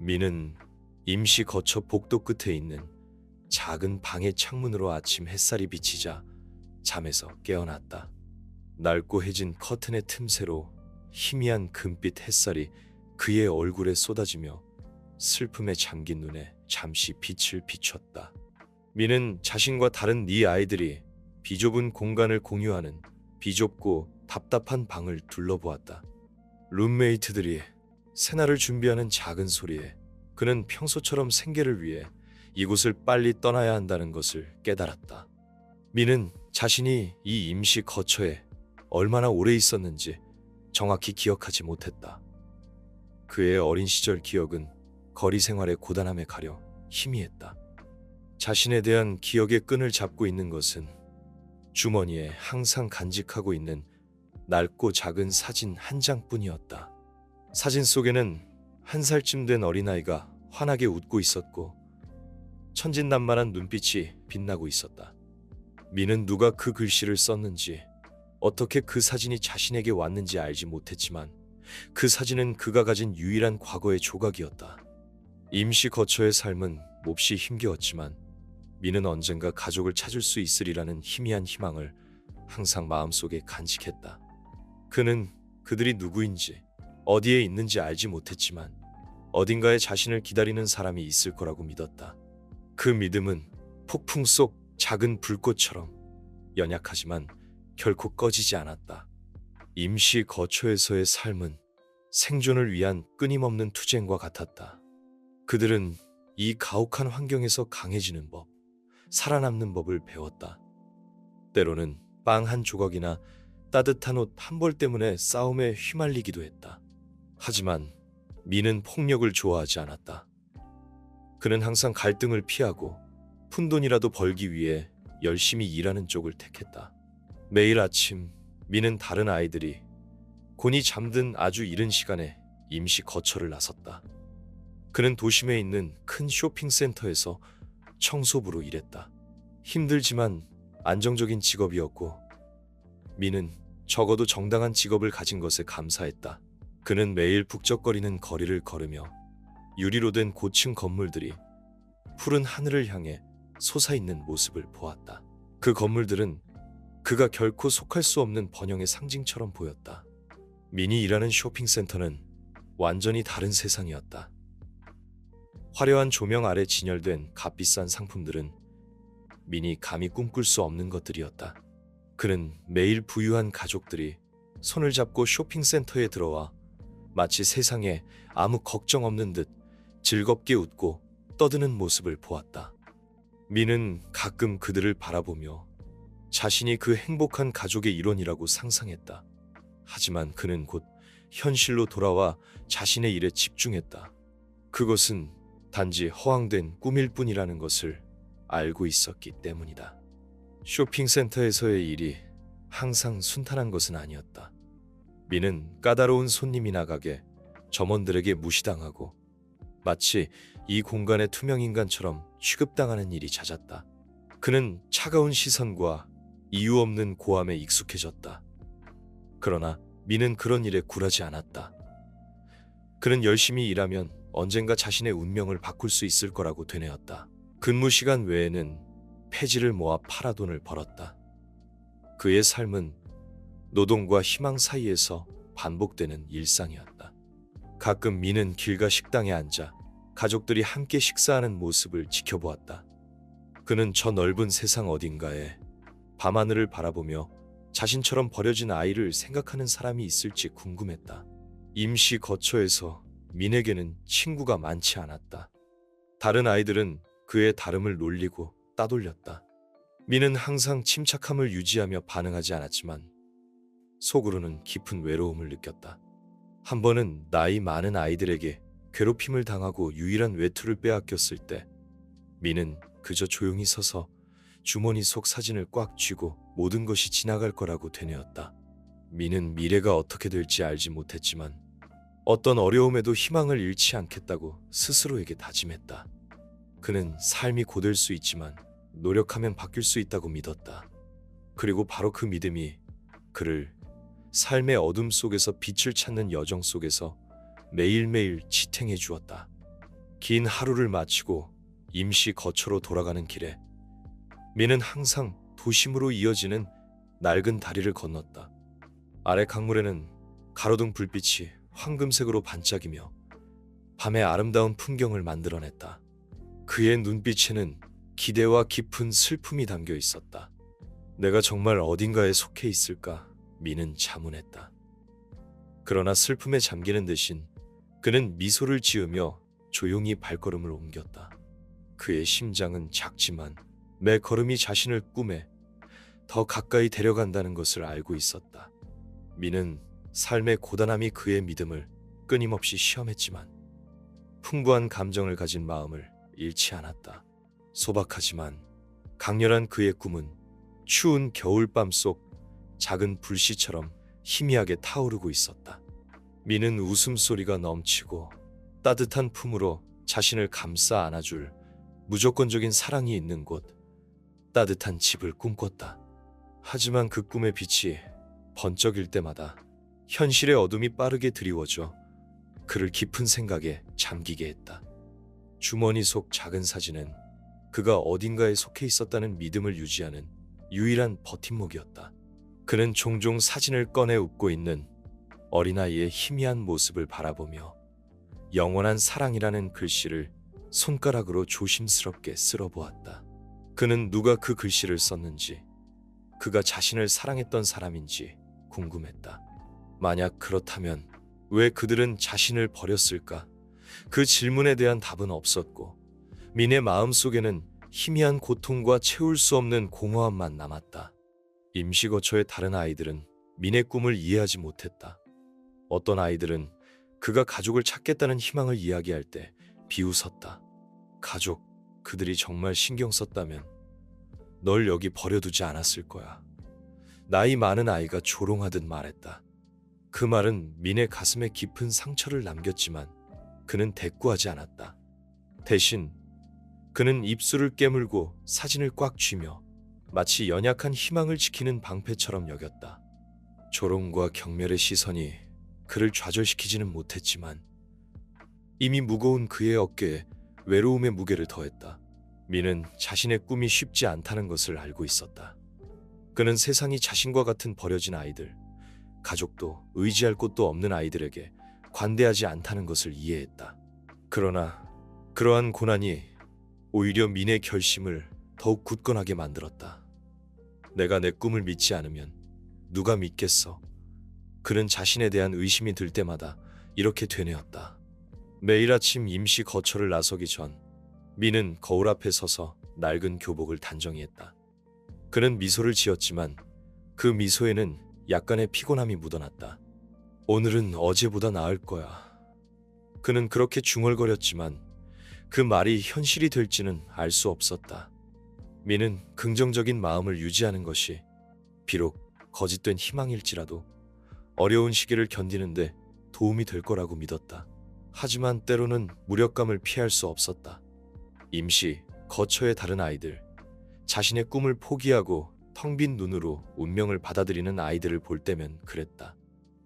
미는 임시 거처 복도 끝에 있는 작은 방의 창문으로 아침 햇살이 비치자 잠에서 깨어났다. 낡고 해진 커튼의 틈새로 희미한 금빛 햇살이 그의 얼굴에 쏟아지며 슬픔에 잠긴 눈에 잠시 빛을 비췄다. 미는 자신과 다른 네 아이들이 비좁은 공간을 공유하는 비좁고 답답한 방을 둘러보았다. 룸메이트들이 새날을 준비하는 작은 소리에 그는 평소처럼 생계를 위해 이곳을 빨리 떠나야 한다는 것을 깨달았다. 미는 자신이 이 임시 거처에 얼마나 오래 있었는지 정확히 기억하지 못했다. 그의 어린 시절 기억은 거리 생활의 고단함에 가려 희미했다. 자신에 대한 기억의 끈을 잡고 있는 것은 주머니에 항상 간직하고 있는 낡고 작은 사진 한 장뿐이었다. 사진 속에는 1살쯤 된 어린아이가 환하게 웃고 있었고 천진난만한 눈빛이 빛나고 있었다. 미는 누가 그 글씨를 썼는지 어떻게 그 사진이 자신에게 왔는지 알지 못했지만 그 사진은 그가 가진 유일한 과거의 조각이었다. 임시 거처의 삶은 몹시 힘겨웠지만 미는 언젠가 가족을 찾을 수 있으리라는 희미한 희망을 항상 마음속에 간직했다. 그는 그들이 누구인지 어디에 있는지 알지 못했지만 어딘가에 자신을 기다리는 사람이 있을 거라고 믿었다. 그 믿음은 폭풍 속 작은 불꽃처럼 연약하지만 결코 꺼지지 않았다. 임시 거처에서의 삶은 생존을 위한 끊임없는 투쟁과 같았다. 그들은 이 가혹한 환경에서 강해지는 법, 살아남는 법을 배웠다. 때로는 빵 한 조각이나 따뜻한 옷 한 벌 때문에 싸움에 휘말리기도 했다. 하지만 미는 폭력을 좋아하지 않았다. 그는 항상 갈등을 피하고 푼돈이라도 벌기 위해 열심히 일하는 쪽을 택했다. 매일 아침 미는 다른 아이들이 곤히 잠든 아주 이른 시간에 임시 거처를 나섰다. 그는 도심에 있는 큰 쇼핑센터에서 청소부로 일했다. 힘들지만 안정적인 직업이었고 미는 적어도 정당한 직업을 가진 것에 감사했다. 그는 매일 북적거리는 거리를 걸으며 유리로 된 고층 건물들이 푸른 하늘을 향해 솟아있는 모습을 보았다. 그 건물들은 그가 결코 속할 수 없는 번영의 상징처럼 보였다. 민이 일하는 쇼핑센터는 완전히 다른 세상이었다. 화려한 조명 아래 진열된 값비싼 상품들은 민이 감히 꿈꿀 수 없는 것들이었다. 그는 매일 부유한 가족들이 손을 잡고 쇼핑센터에 들어와 마치 세상에 아무 걱정 없는 듯 즐겁게 웃고 떠드는 모습을 보았다. 민은 가끔 그들을 바라보며 자신이 그 행복한 가족의 일원이라고 상상했다. 하지만 그는 곧 현실로 돌아와 자신의 일에 집중했다. 그것은 단지 허황된 꿈일 뿐이라는 것을 알고 있었기 때문이다. 쇼핑센터에서의 일이 항상 순탄한 것은 아니었다. 민은 까다로운 손님이 나가게 점원들에게 무시당하고 마치 이 공간의 투명인간처럼 취급당하는 일이 잦았다. 그는 차가운 시선과 이유 없는 고함에 익숙해졌다. 그러나 민은 그런 일에 굴하지 않았다. 그는 열심히 일하면 언젠가 자신의 운명을 바꿀 수 있을 거라고 되뇌었다. 근무 시간 외에는 폐지를 모아 팔아 돈을 벌었다. 그의 삶은 노동과 희망 사이에서 반복되는 일상이었다. 가끔 민은 길가 식당에 앉아 가족들이 함께 식사하는 모습을 지켜보았다. 그는 저 넓은 세상 어딘가에 밤하늘을 바라보며 자신처럼 버려진 아이를 생각하는 사람이 있을지 궁금했다. 임시 거처에서 민에게는 친구가 많지 않았다. 다른 아이들은 그의 다름을 놀리고 따돌렸다. 민은 항상 침착함을 유지하며 반응하지 않았지만 속으로는 깊은 외로움을 느꼈다. 한 번은 나이 많은 아이들에게 괴롭힘을 당하고 유일한 외투를 빼앗겼을 때 민은 그저 조용히 서서 주머니 속 사진을 꽉 쥐고 모든 것이 지나갈 거라고 되뇌었다. 민은 미래가 어떻게 될지 알지 못했지만 어떤 어려움에도 희망을 잃지 않겠다고 스스로에게 다짐했다. 그는 삶이 고될 수 있지만 노력하면 바뀔 수 있다고 믿었다. 그리고 바로 그 믿음이 그를 삶의 어둠 속에서 빛을 찾는 여정 속에서 매일매일 지탱해 주었다. 긴 하루를 마치고 임시 거처로 돌아가는 길에 민은 항상 도심으로 이어지는 낡은 다리를 건넜다. 아래 강물에는 가로등 불빛이 황금색으로 반짝이며 밤의 아름다운 풍경을 만들어냈다. 그의 눈빛에는 기대와 깊은 슬픔이 담겨 있었다. 내가 정말 어딘가에 속해 있을까? 민은 자문했다. 그러나 슬픔에 잠기는 대신 그는 미소를 지으며 조용히 발걸음을 옮겼다. 그의 심장은 작지만 매 걸음이 자신을 꿈에 더 가까이 데려간다는 것을 알고 있었다. 민은 삶의 고단함이 그의 믿음을 끊임없이 시험했지만 풍부한 감정을 가진 마음을 잃지 않았다. 소박하지만 강렬한 그의 꿈은 추운 겨울밤 속 작은 불씨처럼 희미하게 타오르고 있었다. 민은 웃음소리가 넘치고 따뜻한 품으로 자신을 감싸 안아줄 무조건적인 사랑이 있는 곳, 따뜻한 집을 꿈꿨다. 하지만 그 꿈의 빛이 번쩍일 때마다 현실의 어둠이 빠르게 드리워져 그를 깊은 생각에 잠기게 했다. 주머니 속 작은 사진은 그가 어딘가에 속해 있었다는 믿음을 유지하는 유일한 버팀목이었다. 그는 종종 사진을 꺼내 웃고 있는 어린아이의 희미한 모습을 바라보며 영원한 사랑이라는 글씨를 손가락으로 조심스럽게 쓸어보았다. 그는 누가 그 글씨를 썼는지, 그가 자신을 사랑했던 사람인지 궁금했다. 만약 그렇다면 왜 그들은 자신을 버렸을까? 그 질문에 대한 답은 없었고 민의 마음속에는 희미한 고통과 채울 수 없는 공허함만 남았다. 임시거처의 다른 아이들은 민의 꿈을 이해하지 못했다. 어떤 아이들은 그가 가족을 찾겠다는 희망을 이야기할 때 비웃었다. 가족, 그들이 정말 신경 썼다면 널 여기 버려두지 않았을 거야. 나이 많은 아이가 조롱하듯 말했다. 그 말은 민의 가슴에 깊은 상처를 남겼지만 그는 대꾸하지 않았다. 대신 그는 입술을 깨물고 사진을 꽉 쥐며 마치 연약한 희망을 지키는 방패처럼 여겼다. 조롱과 경멸의 시선이 그를 좌절시키지는 못했지만 이미 무거운 그의 어깨에 외로움의 무게를 더했다. 민은 자신의 꿈이 쉽지 않다는 것을 알고 있었다. 그는 세상이 자신과 같은 버려진 아이들, 가족도 의지할 곳도 없는 아이들에게 관대하지 않다는 것을 이해했다. 그러나 그러한 고난이 오히려 민의 결심을 더욱 굳건하게 만들었다. 내가 내 꿈을 믿지 않으면 누가 믿겠어? 그는 자신에 대한 의심이 들 때마다 이렇게 되뇌었다. 매일 아침 임시 거처를 나서기 전 민은 거울 앞에 서서 낡은 교복을 단정히 했다. 그는 미소를 지었지만 그 미소에는 약간의 피곤함이 묻어났다. 오늘은 어제보다 나을 거야. 그는 그렇게 중얼거렸지만 그 말이 현실이 될지는 알 수 없었다. 민은 긍정적인 마음을 유지하는 것이 비록 거짓된 희망일지라도 어려운 시기를 견디는데 도움이 될 거라고 믿었다. 하지만 때로는 무력감을 피할 수 없었다. 임시 거처의 다른 아이들, 자신의 꿈을 포기하고 텅 빈 눈으로 운명을 받아들이는 아이들을 볼 때면 그랬다.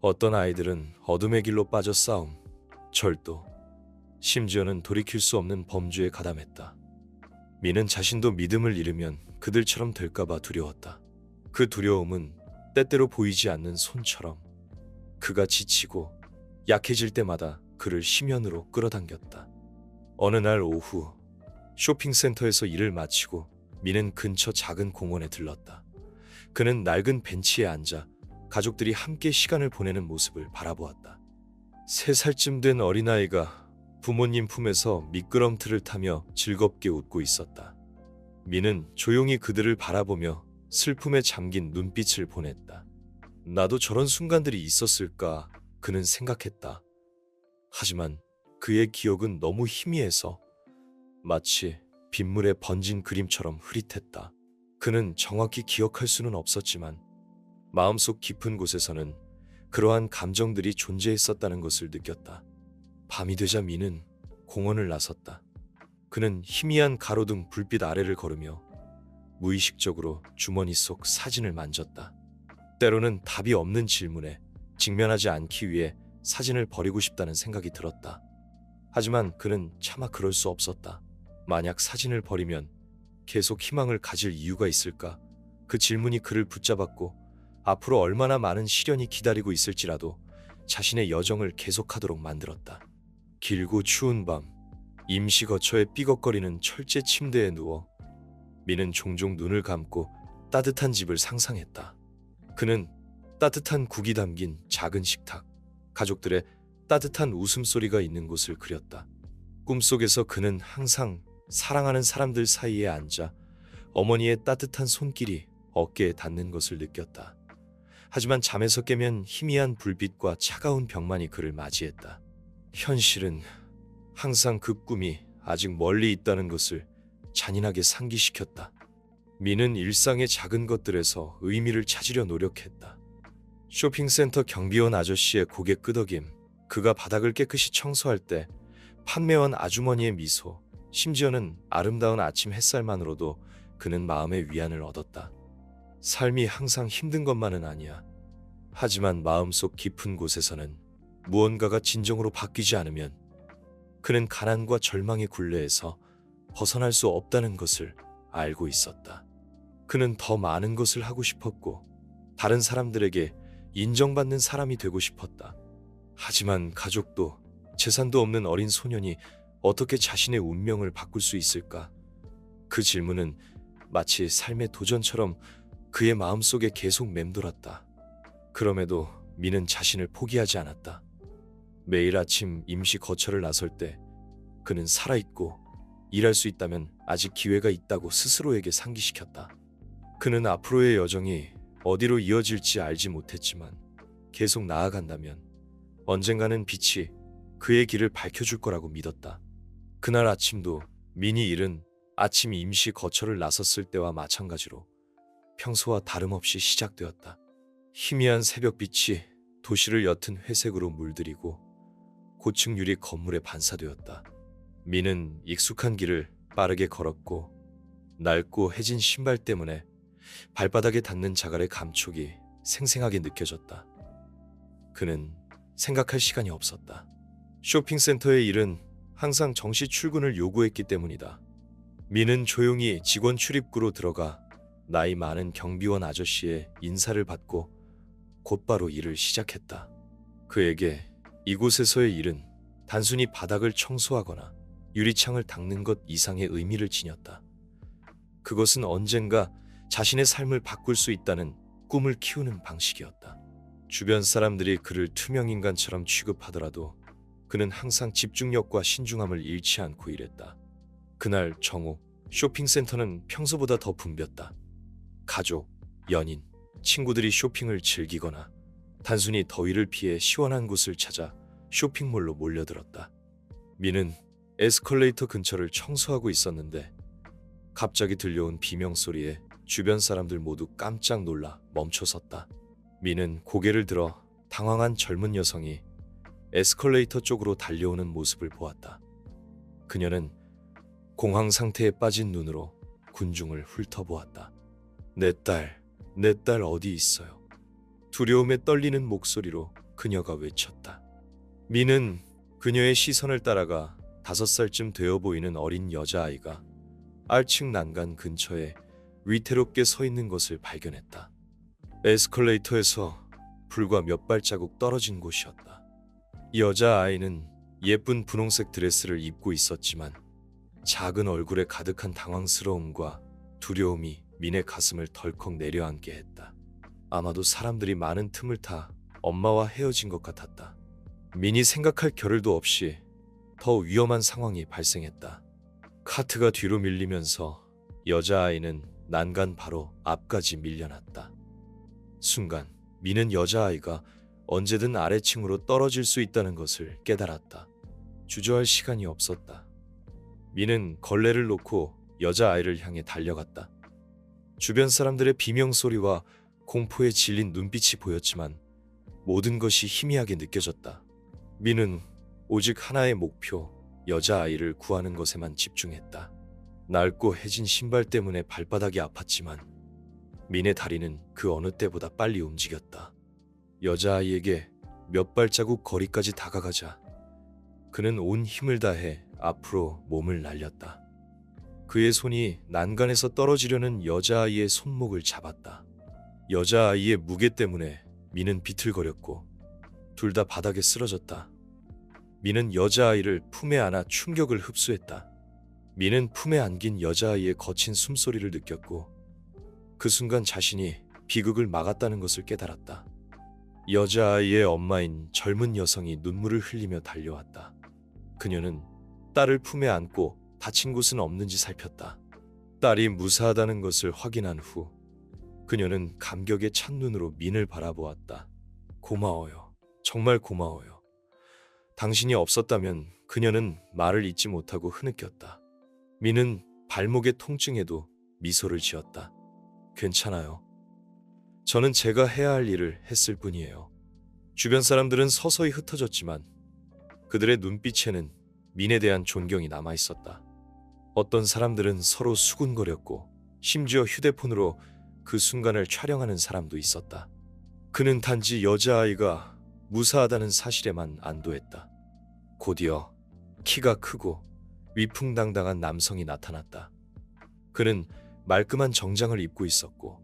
어떤 아이들은 어둠의 길로 빠져 싸움, 절도, 심지어는 돌이킬 수 없는 범죄에 가담했다. 민은 자신도 믿음을 잃으면 그들처럼 될까봐 두려웠다. 그 두려움은 때때로 보이지 않는 손처럼 그가 지치고 약해질 때마다 그를 심연으로 끌어당겼다. 어느 날 오후 쇼핑센터에서 일을 마치고 민은 근처 작은 공원에 들렀다. 그는 낡은 벤치에 앉아 가족들이 함께 시간을 보내는 모습을 바라보았다. 3살쯤 된 어린아이가 부모님 품에서 미끄럼틀을 타며 즐겁게 웃고 있었다. 민은 조용히 그들을 바라보며 슬픔에 잠긴 눈빛을 보냈다. 나도 저런 순간들이 있었을까 그는 생각했다. 하지만 그의 기억은 너무 희미해서 마치 빗물에 번진 그림처럼 흐릿했다. 그는 정확히 기억할 수는 없었지만 마음속 깊은 곳에서는 그러한 감정들이 존재했었다는 것을 느꼈다. 밤이 되자 민은 공원을 나섰다. 그는 희미한 가로등 불빛 아래를 걸으며 무의식적으로 주머니 속 사진을 만졌다. 때로는 답이 없는 질문에 직면하지 않기 위해 사진을 버리고 싶다는 생각이 들었다. 하지만 그는 차마 그럴 수 없었다. 만약 사진을 버리면 계속 희망을 가질 이유가 있을까? 그 질문이 그를 붙잡았고 앞으로 얼마나 많은 시련이 기다리고 있을지라도 자신의 여정을 계속하도록 만들었다. 길고 추운 밤, 임시 거처의 삐걱거리는 철제 침대에 누워 민은 종종 눈을 감고 따뜻한 집을 상상했다. 그는 따뜻한 국이 담긴 작은 식탁, 가족들의 따뜻한 웃음소리가 있는 곳을 그렸다. 꿈속에서 그는 항상 사랑하는 사람들 사이에 앉아 어머니의 따뜻한 손길이 어깨에 닿는 것을 느꼈다. 하지만 잠에서 깨면 희미한 불빛과 차가운 벽만이 그를 맞이했다. 현실은 항상 그 꿈이 아직 멀리 있다는 것을 잔인하게 상기시켰다. 민은 일상의 작은 것들에서 의미를 찾으려 노력했다. 쇼핑센터 경비원 아저씨의 고개 끄덕임, 그가 바닥을 깨끗이 청소할 때 판매원 아주머니의 미소, 심지어는 아름다운 아침 햇살만으로도 그는 마음의 위안을 얻었다. 삶이 항상 힘든 것만은 아니야. 하지만 마음속 깊은 곳에서는 무언가가 진정으로 바뀌지 않으면 그는 가난과 절망의 굴레에서 벗어날 수 없다는 것을 알고 있었다. 그는 더 많은 것을 하고 싶었고 다른 사람들에게 인정받는 사람이 되고 싶었다. 하지만 가족도 재산도 없는 어린 소년이 어떻게 자신의 운명을 바꿀 수 있을까? 그 질문은 마치 삶의 도전처럼 그의 마음속에 계속 맴돌았다. 그럼에도 민은 자신을 포기하지 않았다. 매일 아침 임시 거처를 나설 때 그는 살아있고 일할 수 있다면 아직 기회가 있다고 스스로에게 상기시켰다. 그는 앞으로의 여정이 어디로 이어질지 알지 못했지만 계속 나아간다면 언젠가는 빛이 그의 길을 밝혀줄 거라고 믿었다. 그날 아침도 민이 일은 아침 임시 거처를 나섰을 때와 마찬가지로 평소와 다름없이 시작되었다. 희미한 새벽빛이 도시를 옅은 회색으로 물들이고 고층 유리 건물에 반사되었다. 민은 익숙한 길을 빠르게 걸었고 낡고 해진 신발 때문에 발바닥에 닿는 자갈의 감촉이 생생하게 느껴졌다. 그는 생각할 시간이 없었다. 쇼핑센터의 일은 항상 정시 출근을 요구했기 때문이다. 민은 조용히 직원 출입구로 들어가 나이 많은 경비원 아저씨의 인사를 받고 곧바로 일을 시작했다. 그에게 이곳에서의 일은 단순히 바닥을 청소하거나 유리창을 닦는 것 이상의 의미를 지녔다. 그것은 언젠가 자신의 삶을 바꿀 수 있다는 꿈을 키우는 방식이었다. 주변 사람들이 그를 투명인간처럼 취급하더라도 그는 항상 집중력과 신중함을 잃지 않고 일했다. 그날 정오, 쇼핑센터는 평소보다 더 붐볐다. 가족, 연인, 친구들이 쇼핑을 즐기거나 단순히 더위를 피해 시원한 곳을 찾아 쇼핑몰로 몰려들었다. 민은 에스컬레이터 근처를 청소하고 있었는데 갑자기 들려온 비명소리에 주변 사람들 모두 깜짝 놀라 멈춰섰다. 민은 고개를 들어 당황한 젊은 여성이 에스컬레이터 쪽으로 달려오는 모습을 보았다. 그녀는 공황 상태에 빠진 눈으로 군중을 훑어보았다. 내 딸 어디 있어요? 두려움에 떨리는 목소리로 그녀가 외쳤다. 민은 그녀의 시선을 따라가 5살쯤 되어 보이는 어린 여자아이가 R층 난간 근처에 위태롭게 서 있는 것을 발견했다. 에스컬레이터에서 불과 몇 발자국 떨어진 곳이었다. 여자아이는 예쁜 분홍색 드레스를 입고 있었지만 작은 얼굴에 가득한 당황스러움과 두려움이 민의 가슴을 덜컥 내려앉게 했다. 아마도 사람들이 많은 틈을 타 엄마와 헤어진 것 같았다. 민이 생각할 겨를도 없이 더 위험한 상황이 발생했다. 카트가 뒤로 밀리면서 여자아이는 난간 바로 앞까지 밀려났다. 순간 민은 여자아이가 언제든 아래층으로 떨어질 수 있다는 것을 깨달았다. 주저할 시간이 없었다. 민은 걸레를 놓고 여자아이를 향해 달려갔다. 주변 사람들의 비명소리와 공포에 질린 눈빛이 보였지만 모든 것이 희미하게 느껴졌다. 민은 오직 하나의 목표, 여자아이를 구하는 것에만 집중했다. 낡고 해진 신발 때문에 발바닥이 아팠지만 민의 다리는 그 어느 때보다 빨리 움직였다. 여자아이에게 몇 발자국 거리까지 다가가자 그는 온 힘을 다해 앞으로 몸을 날렸다. 그의 손이 난간에서 떨어지려는 여자아이의 손목을 잡았다. 여자아이의 무게 때문에 미는 비틀거렸고 둘 다 바닥에 쓰러졌다. 미는 여자아이를 품에 안아 충격을 흡수했다. 미는 품에 안긴 여자아이의 거친 숨소리를 느꼈고 그 순간 자신이 비극을 막았다는 것을 깨달았다. 여자아이의 엄마인 젊은 여성이 눈물을 흘리며 달려왔다. 그녀는 딸을 품에 안고 다친 곳은 없는지 살폈다. 딸이 무사하다는 것을 확인한 후 그녀는 감격에 찬 눈으로 민을 바라보았다. 고마워요. 정말 고마워요. 당신이 없었다면 그녀는 말을 잇지 못하고 흐느꼈다. 민은 발목의 통증에도 미소를 지었다. 괜찮아요. 저는 제가 해야 할 일을 했을 뿐이에요. 주변 사람들은 서서히 흩어졌지만 그들의 눈빛에는 민에 대한 존경이 남아 있었다. 어떤 사람들은 서로 수군거렸고 심지어 휴대폰으로 그 순간을 촬영하는 사람도 있었다. 그는 단지 여자아이가 무사하다는 사실에만 안도했다. 곧이어 키가 크고 위풍당당한 남성이 나타났다. 그는 말끔한 정장을 입고 있었고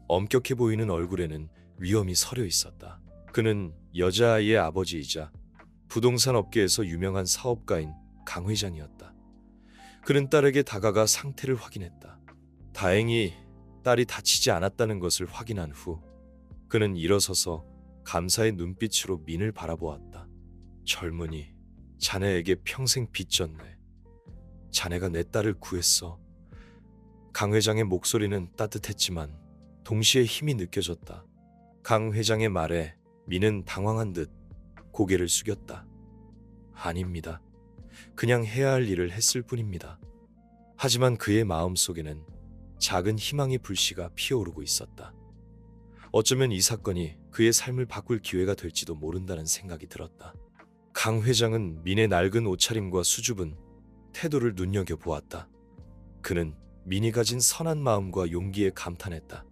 엄격해 보이는 얼굴에는 위험이 서려 있었다. 그는 여자아이의 아버지이자 부동산 업계에서 유명한 사업가인 강 회장이었다. 그는 딸에게 다가가 상태를 확인했다. 다행히 딸이 다치지 않았다는 것을 확인한 후 그는 일어서서 감사의 눈빛으로 민을 바라보았다. 젊은이, 자네에게 평생 빚졌네. 자네가 내 딸을 구했어. 강 회장의 목소리는 따뜻했지만 동시에 힘이 느껴졌다. 강 회장의 말에 민은 당황한 듯 고개를 숙였다. 아닙니다. 그냥 해야 할 일을 했을 뿐입니다. 하지만 그의 마음속에는 작은 희망의 불씨가 피어오르고 있었다. 어쩌면 이 사건이 그의 삶을 바꿀 기회가 될지도 모른다는 생각이 들었다. 강 회장은 민의 낡은 옷차림과 수줍은 태도를 눈여겨보았다. 그는 민이 가진 선한 마음과 용기에 감탄했다.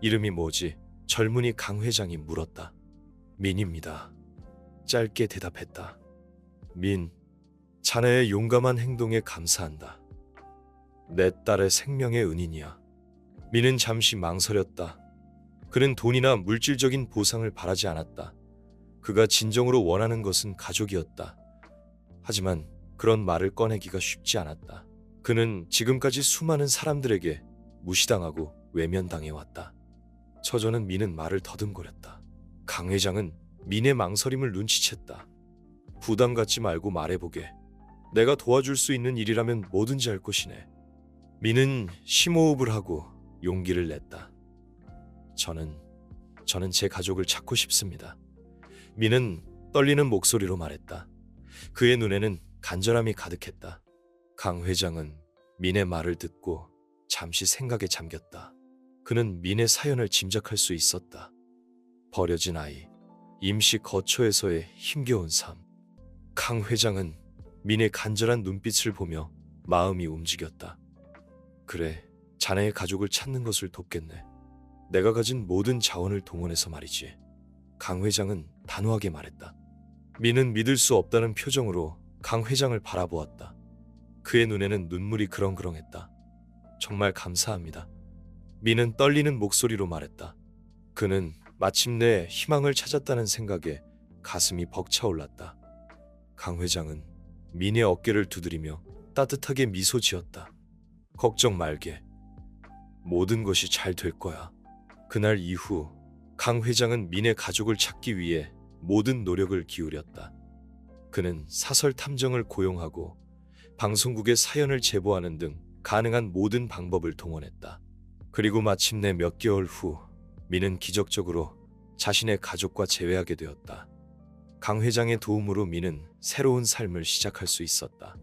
이름이 뭐지? 젊은이 강 회장이 물었다. 민입니다. 짧게 대답했다. 민, 자네의 용감한 행동에 감사한다. 내 딸의 생명의 은인이야. 민은 잠시 망설였다. 그는 돈이나 물질적인 보상을 바라지 않았다. 그가 진정으로 원하는 것은 가족이었다. 하지만 그런 말을 꺼내기가 쉽지 않았다. 그는 지금까지 수많은 사람들에게 무시당하고 외면당해왔다. 처저는 민은 말을 더듬거렸다. 강 회장은 민의 망설임을 눈치챘다. 부담 갖지 말고 말해보게. 내가 도와줄 수 있는 일이라면 뭐든지 할 것이네. 민은 심호흡을 하고 용기를 냈다. 저는 제 가족을 찾고 싶습니다. 민은 떨리는 목소리로 말했다. 그의 눈에는 간절함이 가득했다. 강 회장은 민의 말을 듣고 잠시 생각에 잠겼다. 그는 민의 사연을 짐작할 수 있었다. 버려진 아이, 임시 거처에서의 힘겨운 삶. 강 회장은 민의 간절한 눈빛을 보며 마음이 움직였다. 그래, 자네의 가족을 찾는 것을 돕겠네. 내가 가진 모든 자원을 동원해서 말이지. 강 회장은 단호하게 말했다. 민은 믿을 수 없다는 표정으로 강 회장을 바라보았다. 그의 눈에는 눈물이 그렁그렁했다. 정말 감사합니다. 민은 떨리는 목소리로 말했다. 그는 마침내 희망을 찾았다는 생각에 가슴이 벅차올랐다. 강 회장은 민의 어깨를 두드리며 따뜻하게 미소 지었다. 걱정 말게. 모든 것이 잘 될 거야. 그날 이후 강 회장은 민의 가족을 찾기 위해 모든 노력을 기울였다. 그는 사설 탐정을 고용하고 방송국에 사연을 제보하는 등 가능한 모든 방법을 동원했다. 그리고 마침내 몇 개월 후 민은 기적적으로 자신의 가족과 재회하게 되었다. 강 회장의 도움으로 민은 새로운 삶을 시작할 수 있었다.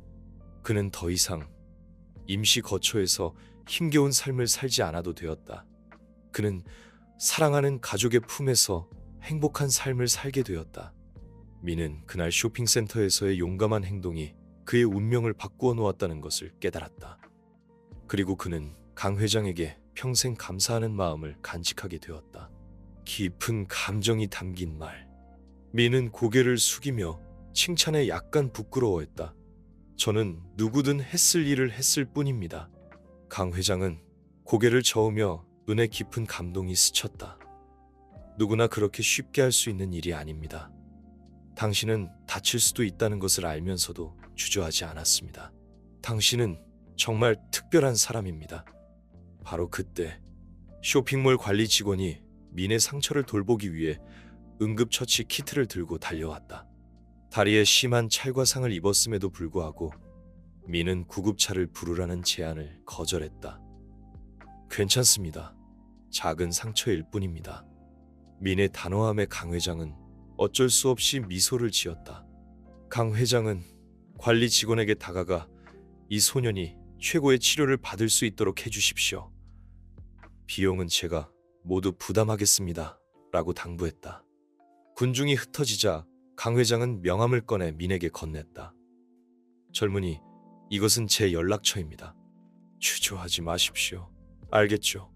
그는 더 이상 임시 거처에서 힘겨운 삶을 살지 않아도 되었다. 그는 사랑하는 가족의 품에서 행복한 삶을 살게 되었다. 민은 그날 쇼핑센터에서의 용감한 행동이 그의 운명을 바꾸어 놓았다는 것을 깨달았다. 그리고 그는 강 회장에게 평생 감사하는 마음을 간직하게 되었다. 깊은 감정이 담긴 말. 민은 고개를 숙이며 칭찬에 약간 부끄러워했다. 저는 누구든 했을 일을 했을 뿐입니다. 강 회장은 고개를 저으며 눈에 깊은 감동이 스쳤다. 누구나 그렇게 쉽게 할 수 있는 일이 아닙니다. 당신은 다칠 수도 있다는 것을 알면서도 주저하지 않았습니다. 당신은 정말 특별한 사람입니다. 바로 그때 쇼핑몰 관리 직원이 민의 상처를 돌보기 위해 응급처치 키트를 들고 달려왔다. 다리에 심한 찰과상을 입었음에도 불구하고 민은 구급차를 부르라는 제안을 거절했다. 괜찮습니다. 작은 상처일 뿐입니다. 민의 단호함에 강 회장은 어쩔 수 없이 미소를 지었다. 강 회장은 관리 직원에게 다가가 이 소년이 최고의 치료를 받을 수 있도록 해주십시오. 비용은 제가 모두 부담하겠습니다. 라고 당부했다. 군중이 흩어지자 강 회장은 명함을 꺼내 민에게 건넸다. 젊은이, 이것은 제 연락처입니다. 주저하지 마십시오. 알겠죠?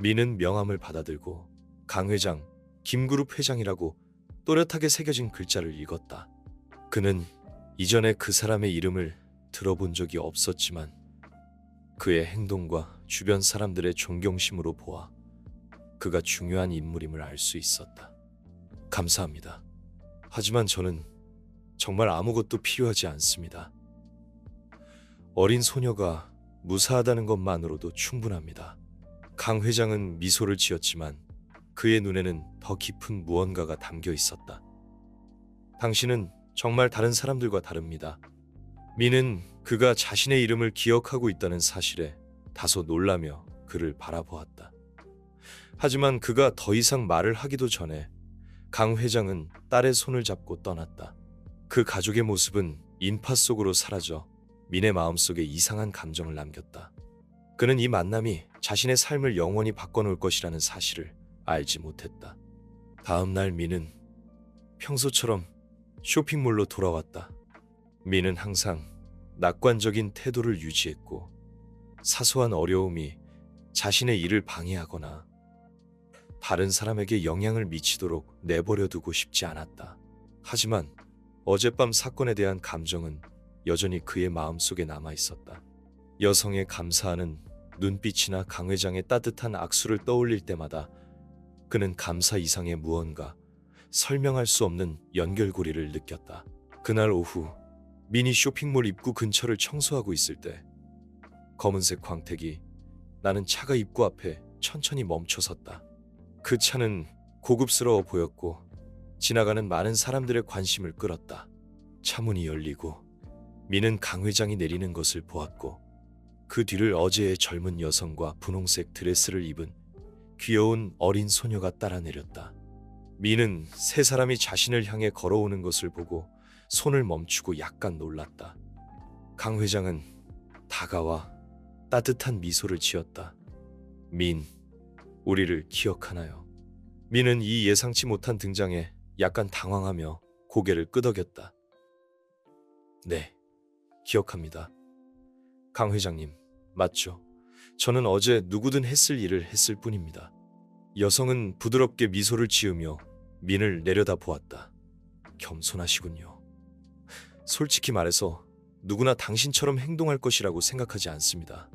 민은 명함을 받아들고 강 회장, 김그룹 회장이라고 또렷하게 새겨진 글자를 읽었다. 그는 이전에 그 사람의 이름을 들어본 적이 없었지만 그의 행동과 주변 사람들의 존경심으로 보아 그가 중요한 인물임을 알 수 있었다. 감사합니다. 하지만 저는 정말 아무것도 필요하지 않습니다. 어린 소녀가 무사하다는 것만으로도 충분합니다. 강 회장은 미소를 지었지만 그의 눈에는 더 깊은 무언가가 담겨 있었다. 당신은 정말 다른 사람들과 다릅니다. 민은 그가 자신의 이름을 기억하고 있다는 사실에 다소 놀라며 그를 바라보았다. 하지만 그가 더 이상 말을 하기도 전에 강 회장은 딸의 손을 잡고 떠났다. 그 가족의 모습은 인파 속으로 사라져 민의 마음속에 이상한 감정을 남겼다. 그는 이 만남이 자신의 삶을 영원히 바꿔놓을 것이라는 사실을 알지 못했다. 다음 날 민은 평소처럼 쇼핑몰로 돌아왔다. 민은 항상 낙관적인 태도를 유지했고 사소한 어려움이 자신의 일을 방해하거나 다른 사람에게 영향을 미치도록 내버려 두고 싶지 않았다. 하지만 어젯밤 사건에 대한 감정은 여전히 그의 마음속에 남아 있었다. 여성의 감사하는 눈빛이나 강 회장의 따뜻한 악수를 떠올릴 때마다 그는 감사 이상의 무언가, 설명할 수 없는 연결고리를 느꼈다. 그날 오후 민이 쇼핑몰 입구 근처를 청소하고 있을 때 검은색 광택이 나는 차가 입구 앞에 천천히 멈춰섰다. 그 차는 고급스러워 보였고 지나가는 많은 사람들의 관심을 끌었다. 차 문이 열리고 민은 강 회장이 내리는 것을 보았고 그 뒤를 어제의 젊은 여성과 분홍색 드레스를 입은 귀여운 어린 소녀가 따라 내렸다. 민은 세 사람이 자신을 향해 걸어오는 것을 보고 손을 멈추고 약간 놀랐다. 강 회장은 다가와 따뜻한 미소를 지었다. 민, 우리를 기억하나요? 민은 이 예상치 못한 등장에 약간 당황하며 고개를 끄덕였다. 네, 기억합니다. 강 회장님, 맞죠? 저는 어제 누구든 했을 일을 했을 뿐입니다. 여성은 부드럽게 미소를 지으며 민을 내려다 보았다. 겸손하시군요. 솔직히 말해서 누구나 당신처럼 행동할 것이라고 생각하지 않습니다.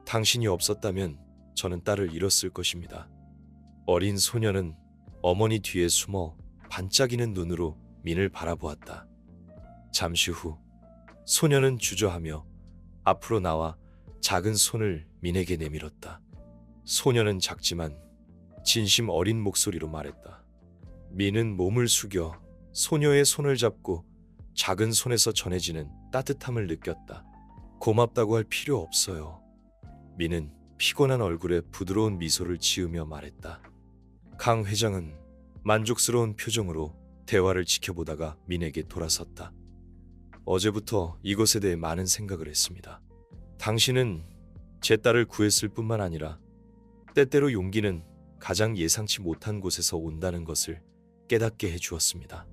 당신이 없었다면 저는 딸을 잃었을 것입니다. 어린 소녀는 어머니 뒤에 숨어 반짝이는 눈으로 민을 바라보았다. 잠시 후 소녀는 주저하며 앞으로 나와 작은 손을 민에게 내밀었다. 소녀는 작지만 진심 어린 목소리로 말했다. 민은 몸을 숙여 소녀의 손을 잡고 작은 손에서 전해지는 따뜻함을 느꼈다. 고맙다고 할 필요 없어요. 민은 피곤한 얼굴에 부드러운 미소를 지으며 말했다. 강 회장은 만족스러운 표정으로 대화를 지켜보다가 민에게 돌아섰다. 어제부터 이것에 대해 많은 생각을 했습니다. 당신은 제 딸을 구했을 뿐만 아니라 때때로 용기는 가장 예상치 못한 곳에서 온다는 것을 깨닫게 해주었습니다.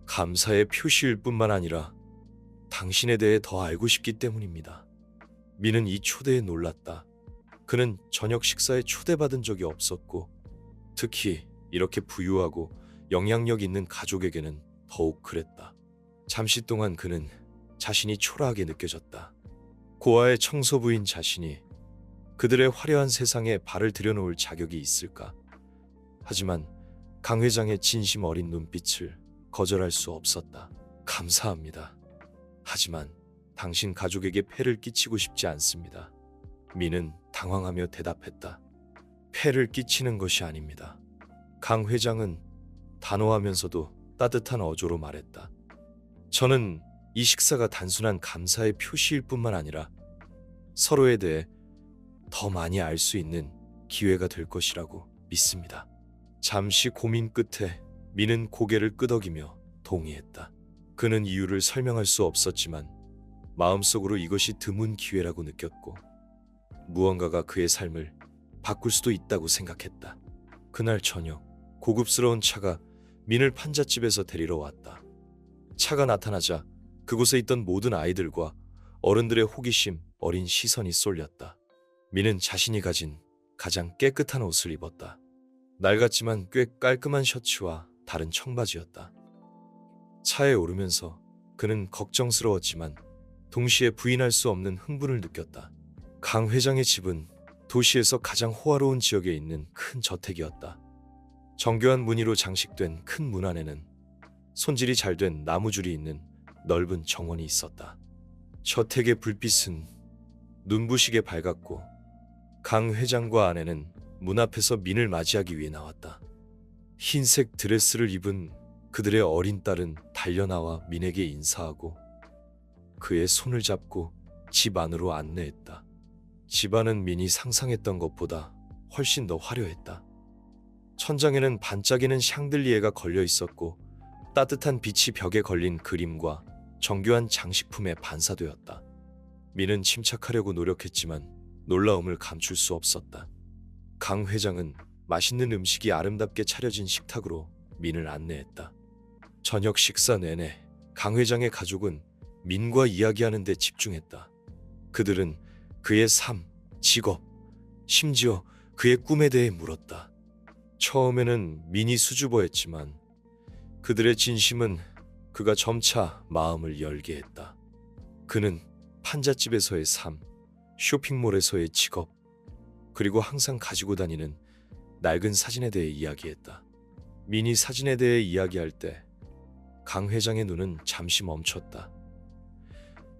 감사의 표시일 뿐만 아니라 당신에 대해 더 알고 싶기 때문입니다. 민은 이 초대에 놀랐다. 그는 저녁 식사에 초대받은 적이 없었고 특히 이렇게 부유하고 영향력 있는 가족에게는 더욱 그랬다. 잠시 동안 그는 자신이 초라하게 느껴졌다. 고아의 청소부인 자신이 그들의 화려한 세상에 발을 들여놓을 자격이 있을까? 하지만 강 회장의 진심 어린 눈빛을 거절할 수 없었다. 감사합니다. 하지만 당신 가족에게 폐를 끼치고 싶지 않습니다. 민은 당황하며 대답했다. 폐를 끼치는 것이 아닙니다. 강 회장은 단호하면서도 따뜻한 어조로 말했다. 저는 이 식사가 단순한 감사의 표시일 뿐만 아니라 서로에 대해 더 많이 알 수 있는 기회가 될 것이라고 믿습니다. 잠시 고민 끝에 민은 고개를 끄덕이며 동의했다. 그는 이유를 설명할 수 없었지만 마음속으로 이것이 드문 기회라고 느꼈고 무언가가 그의 삶을 바꿀 수도 있다고 생각했다. 그날 저녁 고급스러운 차가 민을 판잣집에서 데리러 왔다. 차가 나타나자 그곳에 있던 모든 아이들과 어른들의 호기심 어린 시선이 쏠렸다. 민은 자신이 가진 가장 깨끗한 옷을 입었다. 낡았지만 꽤 깔끔한 셔츠와 다른 청바지였다. 차에 오르면서 그는 걱정스러웠지만 동시에 부인할 수 없는 흥분을 느꼈다. 강 회장의 집은 도시에서 가장 호화로운 지역에 있는 큰 저택이었다. 정교한 무늬로 장식된 큰 문 안에는 손질이 잘 된 나무줄이 있는 넓은 정원이 있었다. 저택의 불빛은 눈부시게 밝았고 강 회장과 아내는 문 앞에서 민을 맞이하기 위해 나왔다. 흰색 드레스를 입은 그들의 어린 딸은 달려나와 민에게 인사하고 그의 손을 잡고 집 안으로 안내했다. 집안은 민이 상상했던 것보다 훨씬 더 화려했다. 천장에는 반짝이는 샹들리에가 걸려 있었고 따뜻한 빛이 벽에 걸린 그림과 정교한 장식품에 반사되었다. 민은 침착하려고 노력했지만 놀라움을 감출 수 없었다. 강 회장은 맛있는 음식이 아름답게 차려진 식탁으로 민을 안내했다. 저녁 식사 내내 강 회장의 가족은 민과 이야기하는 데 집중했다. 그들은 그의 삶, 직업, 심지어 그의 꿈에 대해 물었다. 처음에는 민이 수줍어했지만 그들의 진심은 그가 점차 마음을 열게 했다. 그는 판잣집에서의 삶, 쇼핑몰에서의 직업, 그리고 항상 가지고 다니는 낡은 사진에 대해 이야기했다. 민이 사진에 대해 이야기할 때 강 회장의 눈은 잠시 멈췄다.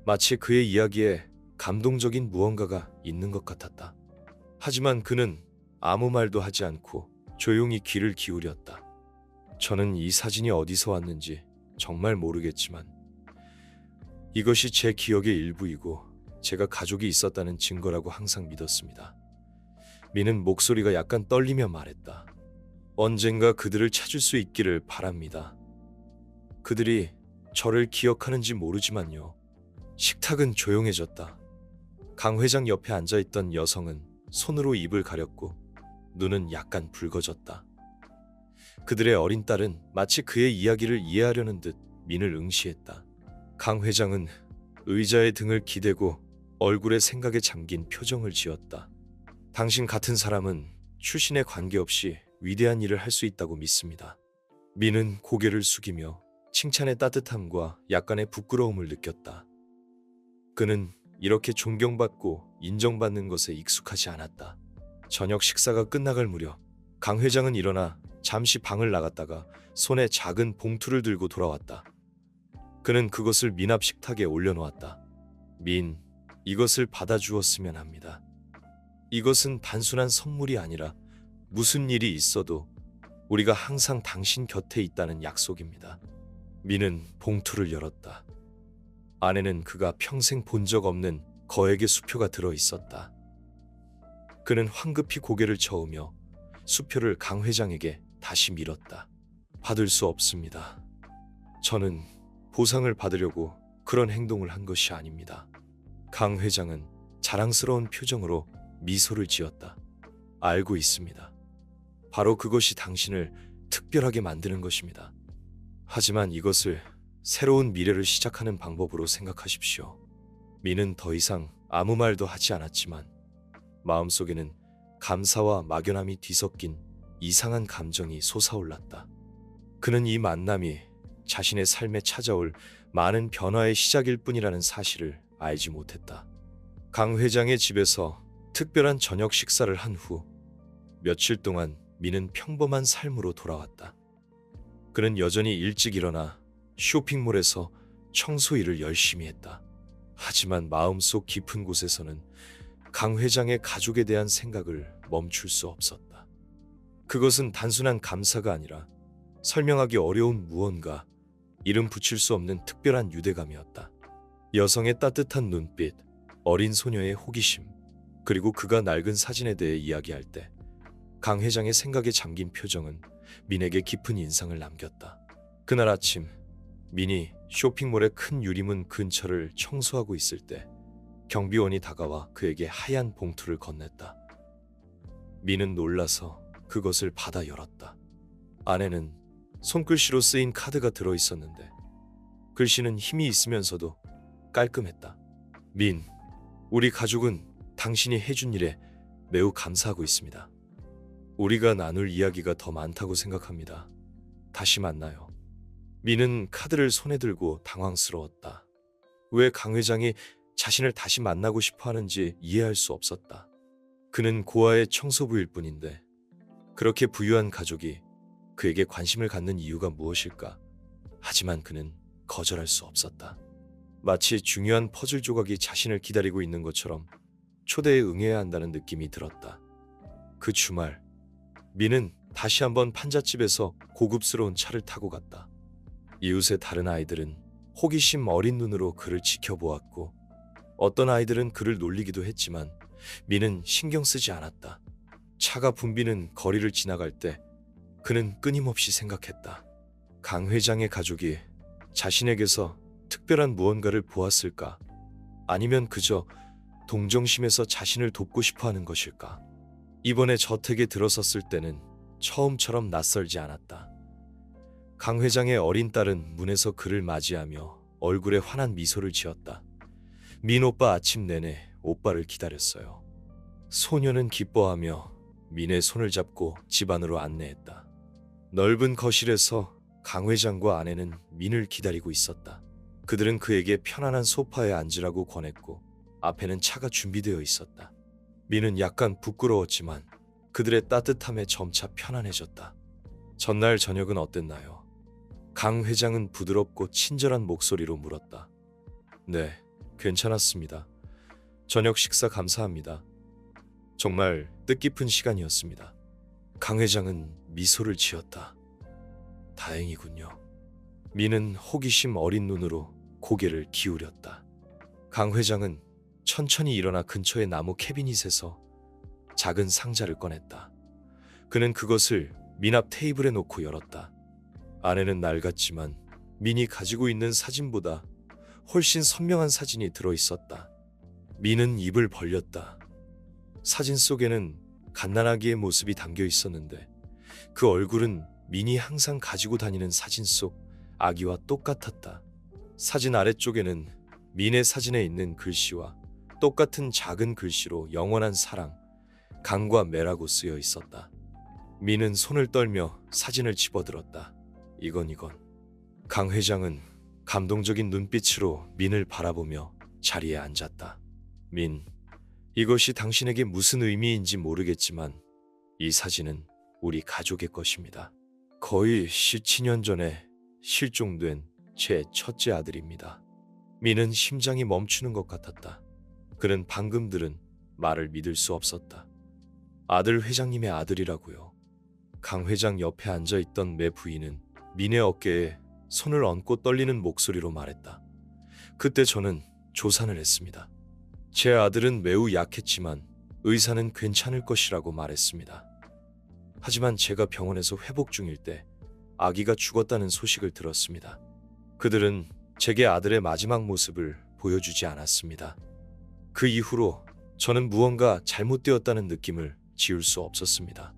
마치 그의 이야기에 감동적인 무언가가 있는 것 같았다. 하지만 그는 아무 말도 하지 않고 조용히 귀를 기울였다. 저는 이 사진이 어디서 왔는지 정말 모르겠지만 이것이 제 기억의 일부이고 제가 가족이 있었다는 증거라고 항상 믿었습니다. 민은 목소리가 약간 떨리며 말했다. 언젠가 그들을 찾을 수 있기를 바랍니다. 그들이 저를 기억하는지 모르지만요. 식탁은 조용해졌다. 강 회장 옆에 앉아있던 여성은 손으로 입을 가렸고 눈은 약간 붉어졌다. 그들의 어린 딸은 마치 그의 이야기를 이해하려는 듯 민을 응시했다. 강 회장은 의자에 등을 기대고 얼굴에 생각에 잠긴 표정을 지었다. 당신 같은 사람은 출신에 관계없이 위대한 일을 할 수 있다고 믿습니다. 민은 고개를 숙이며 칭찬의 따뜻함과 약간의 부끄러움을 느꼈다. 그는 이렇게 존경받고 인정받는 것에 익숙하지 않았다. 저녁 식사가 끝나갈 무렵 강 회장은 일어나 잠시 방을 나갔다가 손에 작은 봉투를 들고 돌아왔다. 그는 그것을 민 앞 식탁에 올려놓았다. 민, 이것을 받아주었으면 합니다. 이것은 단순한 선물이 아니라 무슨 일이 있어도 우리가 항상 당신 곁에 있다는 약속입니다. 민은 봉투를 열었다. 안에는 그가 평생 본 적 없는 거액의 수표가 들어 있었다. 그는 황급히 고개를 저으며 수표를 강 회장에게 다시 밀었다. 받을 수 없습니다. 저는 보상을 받으려고 그런 행동을 한 것이 아닙니다. 강 회장은 자랑스러운 표정으로 미소를 지었다. 알고 있습니다. 바로 그것이 당신을 특별하게 만드는 것입니다. 하지만 이것을 새로운 미래를 시작하는 방법으로 생각하십시오. 민은 더 이상 아무 말도 하지 않았지만 마음속에는 감사와 막연함이 뒤섞인 이상한 감정이 솟아올랐다. 그는 이 만남이 자신의 삶에 찾아올 많은 변화의 시작일 뿐이라는 사실을 알지 못했다. 강 회장의 집에서 특별한 저녁 식사를 한 후 며칠 동안 민은 평범한 삶으로 돌아왔다. 그는 여전히 일찍 일어나 쇼핑몰에서 청소 일을 열심히 했다. 하지만 마음속 깊은 곳에서는 강 회장의 가족에 대한 생각을 멈출 수 없었다. 그것은 단순한 감사가 아니라 설명하기 어려운 무언가, 이름 붙일 수 없는 특별한 유대감이었다. 여성의 따뜻한 눈빛, 어린 소녀의 호기심, 그리고 그가 낡은 사진에 대해 이야기할 때 강 회장의 생각에 잠긴 표정은 민에게 깊은 인상을 남겼다. 그날 아침 민이 쇼핑몰의 큰 유리문 근처를 청소하고 있을 때 경비원이 다가와 그에게 하얀 봉투를 건넸다. 민은 놀라서 그것을 받아 열었다. 안에는 손글씨로 쓰인 카드가 들어있었는데 글씨는 힘이 있으면서도 깔끔했다. 민, 우리 가족은 당신이 해준 일에 매우 감사하고 있습니다. 우리가 나눌 이야기가 더 많다고 생각합니다. 다시 만나요. 민은 카드를 손에 들고 당황스러웠다. 왜 강 회장이 자신을 다시 만나고 싶어 하는지 이해할 수 없었다. 그는 고아의 청소부일 뿐인데 그렇게 부유한 가족이 그에게 관심을 갖는 이유가 무엇일까? 하지만 그는 거절할 수 없었다. 마치 중요한 퍼즐 조각이 자신을 기다리고 있는 것처럼 초대에 응해야 한다는 느낌이 들었다. 그 주말 민은 다시 한번 판잣집에서 고급스러운 차를 타고 갔다. 이웃의 다른 아이들은 호기심 어린 눈으로 그를 지켜보았고 어떤 아이들은 그를 놀리기도 했지만 민은 신경 쓰지 않았다. 차가 붐비는 거리를 지나갈 때 그는 끊임없이 생각했다. 강 회장의 가족이 자신에게서 특별한 무언가를 보았을까? 아니면 그저 동정심에서 자신을 돕고 싶어 하는 것일까? 이번에 저택에 들어섰을 때는 처음처럼 낯설지 않았다. 강 회장의 어린 딸은 문에서 그를 맞이하며 얼굴에 환한 미소를 지었다. 민 오빠 아침 내내 오빠를 기다렸어요. 소녀는 기뻐하며 민의 손을 잡고 집 안으로 안내했다. 넓은 거실에서 강 회장과 아내는 민을 기다리고 있었다. 그들은 그에게 편안한 소파에 앉으라고 권했고 앞에는 차가 준비되어 있었다. 민은 약간 부끄러웠지만 그들의 따뜻함에 점차 편안해졌다. 전날 저녁은 어땠나요? 강 회장은 부드럽고 친절한 목소리로 물었다. 네, 괜찮았습니다. 저녁 식사 감사합니다. 정말 뜻깊은 시간이었습니다. 강 회장은 미소를 지었다. 다행이군요. 민은 호기심 어린 눈으로 고개를 기울였다. 강 회장은 천천히 일어나 근처의 나무 캐비닛에서 작은 상자를 꺼냈다. 그는 그것을 민 앞 테이블에 놓고 열었다. 안에는 낡았지만 민이 가지고 있는 사진보다 훨씬 선명한 사진이 들어있었다. 민은 입을 벌렸다. 사진 속에는 갓난아기의 모습이 담겨 있었는데 그 얼굴은 민이 항상 가지고 다니는 사진 속 아기와 똑같았다. 사진 아래쪽에는 민의 사진에 있는 글씨와 똑같은 작은 글씨로 영원한 사랑, 강과 매라고 쓰여 있었다. 민은 손을 떨며 사진을 집어들었다. 이건. 강 회장은 감동적인 눈빛으로 민을 바라보며 자리에 앉았다. 민, 이것이 당신에게 무슨 의미인지 모르겠지만 이 사진은 우리 가족의 것입니다. 거의 17년 전에 실종된 제 첫째 아들입니다. 민은 심장이 멈추는 것 같았다. 그는 방금 들은 말을 믿을 수 없었다. 아들 회장님의 아들이라고요. 강 회장 옆에 앉아있던 매 부인은 민의 어깨에 손을 얹고 떨리는 목소리로 말했다. 그때 저는 조산을 했습니다. 제 아들은 매우 약했지만 의사는 괜찮을 것이라고 말했습니다. 하지만 제가 병원에서 회복 중일 때 아기가 죽었다는 소식을 들었습니다. 그들은 제게 아들의 마지막 모습을 보여주지 않았습니다. 그 이후로 저는 무언가 잘못되었다는 느낌을 지울 수 없었습니다.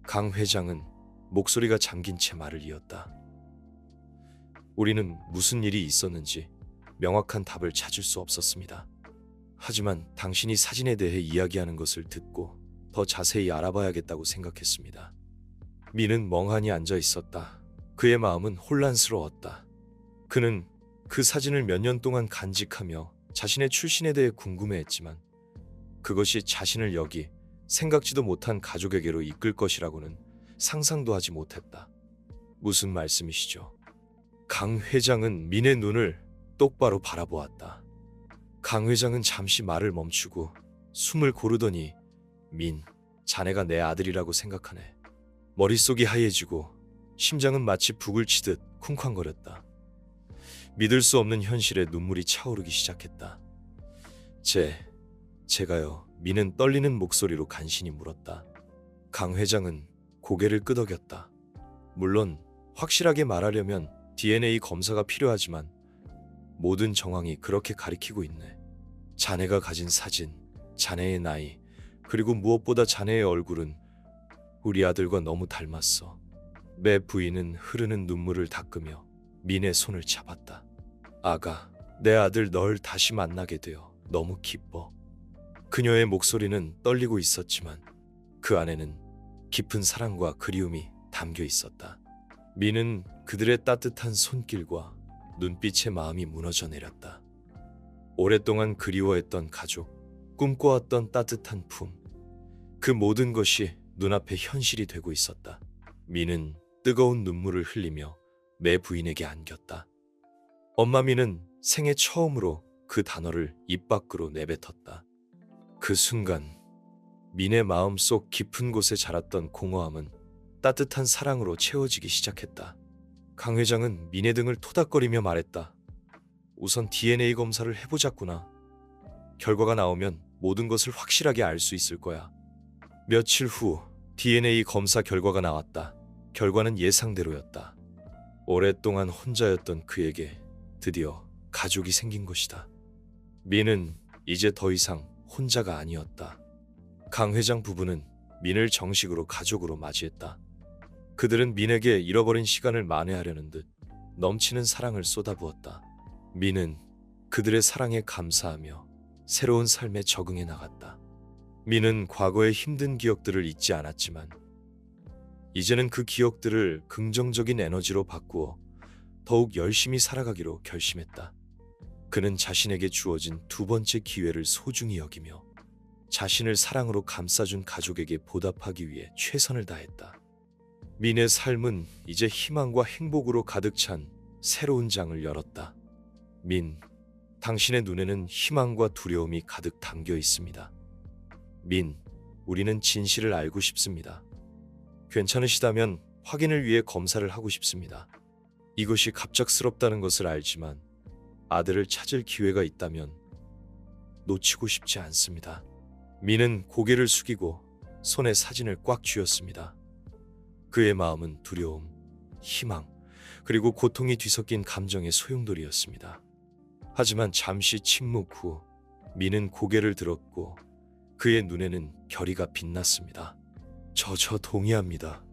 강 회장은 목소리가 잠긴 채 말을 이었다. 우리는 무슨 일이 있었는지 명확한 답을 찾을 수 없었습니다. 하지만 당신이 사진에 대해 이야기하는 것을 듣고 더 자세히 알아봐야겠다고 생각했습니다. 민은 멍하니 앉아 있었다. 그의 마음은 혼란스러웠다. 그는 그 사진을 몇 년 동안 간직하며 자신의 출신에 대해 궁금해했지만 그것이 자신을 여기 생각지도 못한 가족에게로 이끌 것이라고는 상상도 하지 못했다. 무슨 말씀이시죠? 강 회장은 민의 눈을 똑바로 바라보았다. 강 회장은 잠시 말을 멈추고 숨을 고르더니 민, 자네가 내 아들이라고 생각하네. 머릿속이 하얘지고 심장은 마치 북을 치듯 쿵쾅거렸다. 믿을 수 없는 현실에 눈물이 차오르기 시작했다. 제가요. 민은 떨리는 목소리로 간신히 물었다. 강 회장은 고개를 끄덕였다. 물론 확실하게 말하려면 DNA 검사가 필요하지만 모든 정황이 그렇게 가리키고 있네. 자네가 가진 사진, 자네의 나이, 그리고 무엇보다 자네의 얼굴은 우리 아들과 너무 닮았어. 매 부인은 흐르는 눈물을 닦으며 민의 손을 잡았다. 아가, 내 아들 널 다시 만나게 되어 너무 기뻐. 그녀의 목소리는 떨리고 있었지만 그 안에는 깊은 사랑과 그리움이 담겨 있었다. 민은 그들의 따뜻한 손길과 눈빛에 마음이 무너져 내렸다. 오랫동안 그리워했던 가족, 꿈꿔왔던 따뜻한 품, 그 모든 것이 눈앞에 현실이 되고 있었다. 민은 뜨거운 눈물을 흘리며 매 부인에게 안겼다. 엄마 민은 생애 처음으로 그 단어를 입 밖으로 내뱉었다. 그 순간 민의 마음속 깊은 곳에 자랐던 공허함은 따뜻한 사랑으로 채워지기 시작했다. 강 회장은 민의 등을 토닥거리며 말했다. 우선 DNA 검사를 해보자꾸나. 결과가 나오면 모든 것을 확실하게 알 수 있을 거야. 며칠 후 DNA 검사 결과가 나왔다. 결과는 예상대로였다. 오랫동안 혼자였던 그에게 드디어 가족이 생긴 것이다. 민은 이제 더 이상 혼자가 아니었다. 강 회장 부부는 민을 정식으로 가족으로 맞이했다. 그들은 민에게 잃어버린 시간을 만회하려는 듯 넘치는 사랑을 쏟아부었다. 민은 그들의 사랑에 감사하며 새로운 삶에 적응해 나갔다. 민은 과거의 힘든 기억들을 잊지 않았지만 이제는 그 기억들을 긍정적인 에너지로 바꾸어 더욱 열심히 살아가기로 결심했다. 그는 자신에게 주어진 두 번째 기회를 소중히 여기며 자신을 사랑으로 감싸준 가족에게 보답하기 위해 최선을 다했다. 민의 삶은 이제 희망과 행복으로 가득 찬 새로운 장을 열었다. 민, 당신의 눈에는 희망과 두려움이 가득 담겨 있습니다. 민, 우리는 진실을 알고 싶습니다. 괜찮으시다면 확인을 위해 검사를 하고 싶습니다. 이것이 갑작스럽다는 것을 알지만 아들을 찾을 기회가 있다면 놓치고 싶지 않습니다. 민은 고개를 숙이고 손에 사진을 꽉 쥐었습니다. 그의 마음은 두려움, 희망, 그리고 고통이 뒤섞인 감정의 소용돌이였습니다. 하지만 잠시 침묵 후 민은 고개를 들었고 그의 눈에는 결의가 빛났습니다. 저 동의합니다.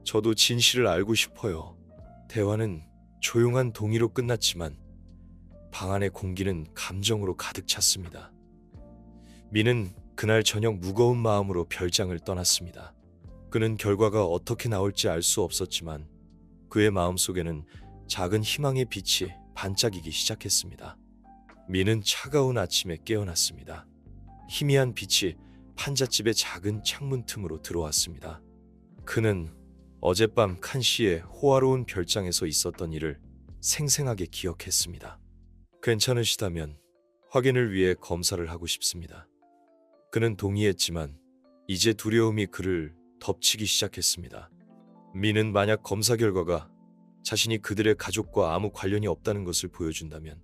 저도 진실을 알고 싶어요. 대화는 조용한 동의로 끝났지만 방 안의 공기는 감정으로 가득 찼습니다. 민은 그날 저녁 무거운 마음으로 별장을 떠났습니다. 그는 결과가 어떻게 나올지 알 수 없었지만 그의 마음속에는 작은 희망의 빛이 반짝이기 시작했습니다. 민은 차가운 아침에 깨어났습니다. 희미한 빛이 판잣집의 작은 창문 틈으로 들어왔습니다. 그는 어젯밤 칸 씨의 호화로운 별장에서 있었던 일을 생생하게 기억했습니다. 괜찮으시다면 확인을 위해 검사를 하고 싶습니다. 그는 동의했지만 이제 두려움이 그를 덮치기 시작했습니다. 민은 만약 검사 결과가 자신이 그들의 가족과 아무 관련이 없다는 것을 보여준다면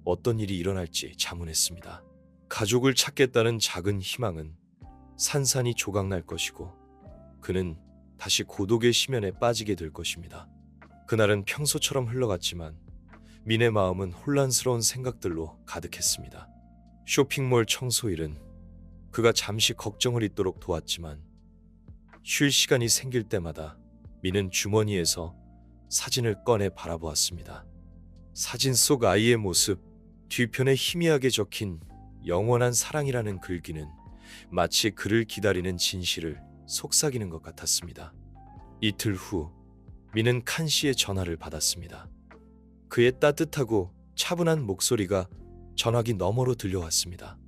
어떤 일이 일어날지 자문했습니다. 가족을 찾겠다는 작은 희망은 산산이 조각날 것이고 그는 다시 고독의 심연에 빠지게 될 것입니다. 그날은 평소처럼 흘러갔지만 민의 마음은 혼란스러운 생각들로 가득했습니다. 쇼핑몰 청소일은 그가 잠시 걱정을 잊도록 도왔지만 쉴 시간이 생길 때마다 민은 주머니에서 사진을 꺼내 바라보았습니다. 사진 속 아이의 모습, 뒤편에 희미하게 적힌 영원한 사랑이라는 글귀는 마치 그를 기다리는 진실을 속삭이는 것 같았습니다. 이틀 후 민은 칸 씨의 전화를 받았습니다. 그의 따뜻하고 차분한 목소리가 전화기 너머로 들려왔습니다.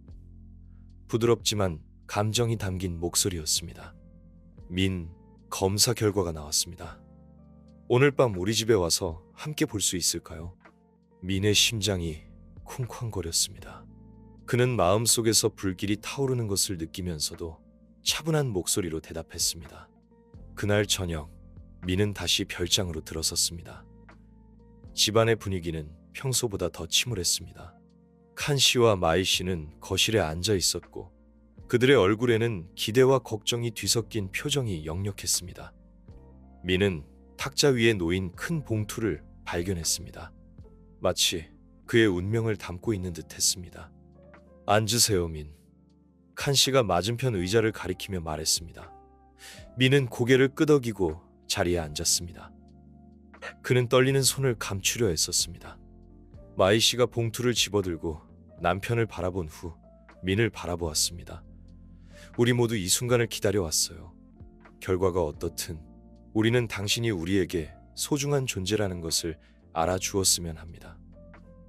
부드럽지만 감정이 담긴 목소리였습니다. 민, 검사 결과가 나왔습니다. 오늘 밤 우리 집에 와서 함께 볼 수 있을까요? 민의 심장이 쿵쾅거렸습니다. 그는 마음속에서 불길이 타오르는 것을 느끼면서도 차분한 목소리로 대답했습니다. 그날 저녁, 민은 다시 별장으로 들어섰습니다. 집안의 분위기는 평소보다 더 침울했습니다. 칸 씨와 마이 씨는 거실에 앉아 있었고 그들의 얼굴에는 기대와 걱정이 뒤섞인 표정이 역력했습니다. 민은 탁자 위에 놓인 큰 봉투를 발견했습니다. 마치 그의 운명을 담고 있는 듯 했습니다. 앉으세요, 민. 칸 씨가 맞은편 의자를 가리키며 말했습니다. 민은 고개를 끄덕이고 자리에 앉았습니다. 그는 떨리는 손을 감추려 애썼습니다. 마이 씨가 봉투를 집어들고 남편을 바라본 후 민을 바라보았습니다. 우리 모두 이 순간을 기다려왔어요. 결과가 어떻든 우리는 당신이 우리에게 소중한 존재라는 것을 알아주었으면 합니다.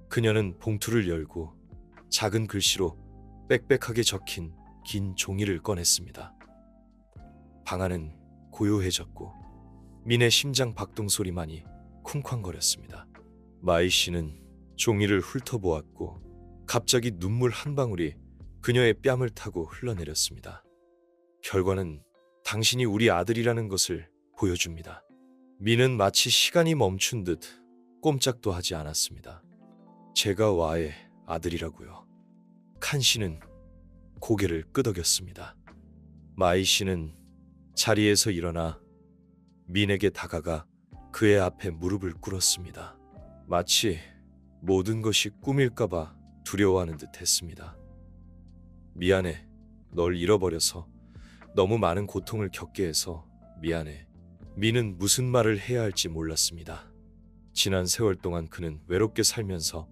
그녀는 봉투를 열고 작은 글씨로 빽빽하게 적힌 긴 종이를 꺼냈습니다. 방 안은 고요해졌고 민의 심장 박동 소리만이 쿵쾅거렸습니다. 마이 씨는 종이를 훑어보았고 갑자기 눈물 한 방울이 그녀의 뺨을 타고 흘러내렸습니다. 결과는 당신이 우리 아들이라는 것을 보여줍니다. 민은 마치 시간이 멈춘 듯 꼼짝도 하지 않았습니다. 제가 와의 아들이라고요. 칸 씨는 고개를 끄덕였습니다. 마이 씨는 자리에서 일어나 민에게 다가가 그의 앞에 무릎을 꿇었습니다. 마치 모든 것이 꿈일까봐 두려워하는 듯 했습니다. 미안해. 널 잃어버려서 너무 많은 고통을 겪게 해서 미안해. 민은 무슨 말을 해야 할지 몰랐습니다. 지난 세월 동안 그는 외롭게 살면서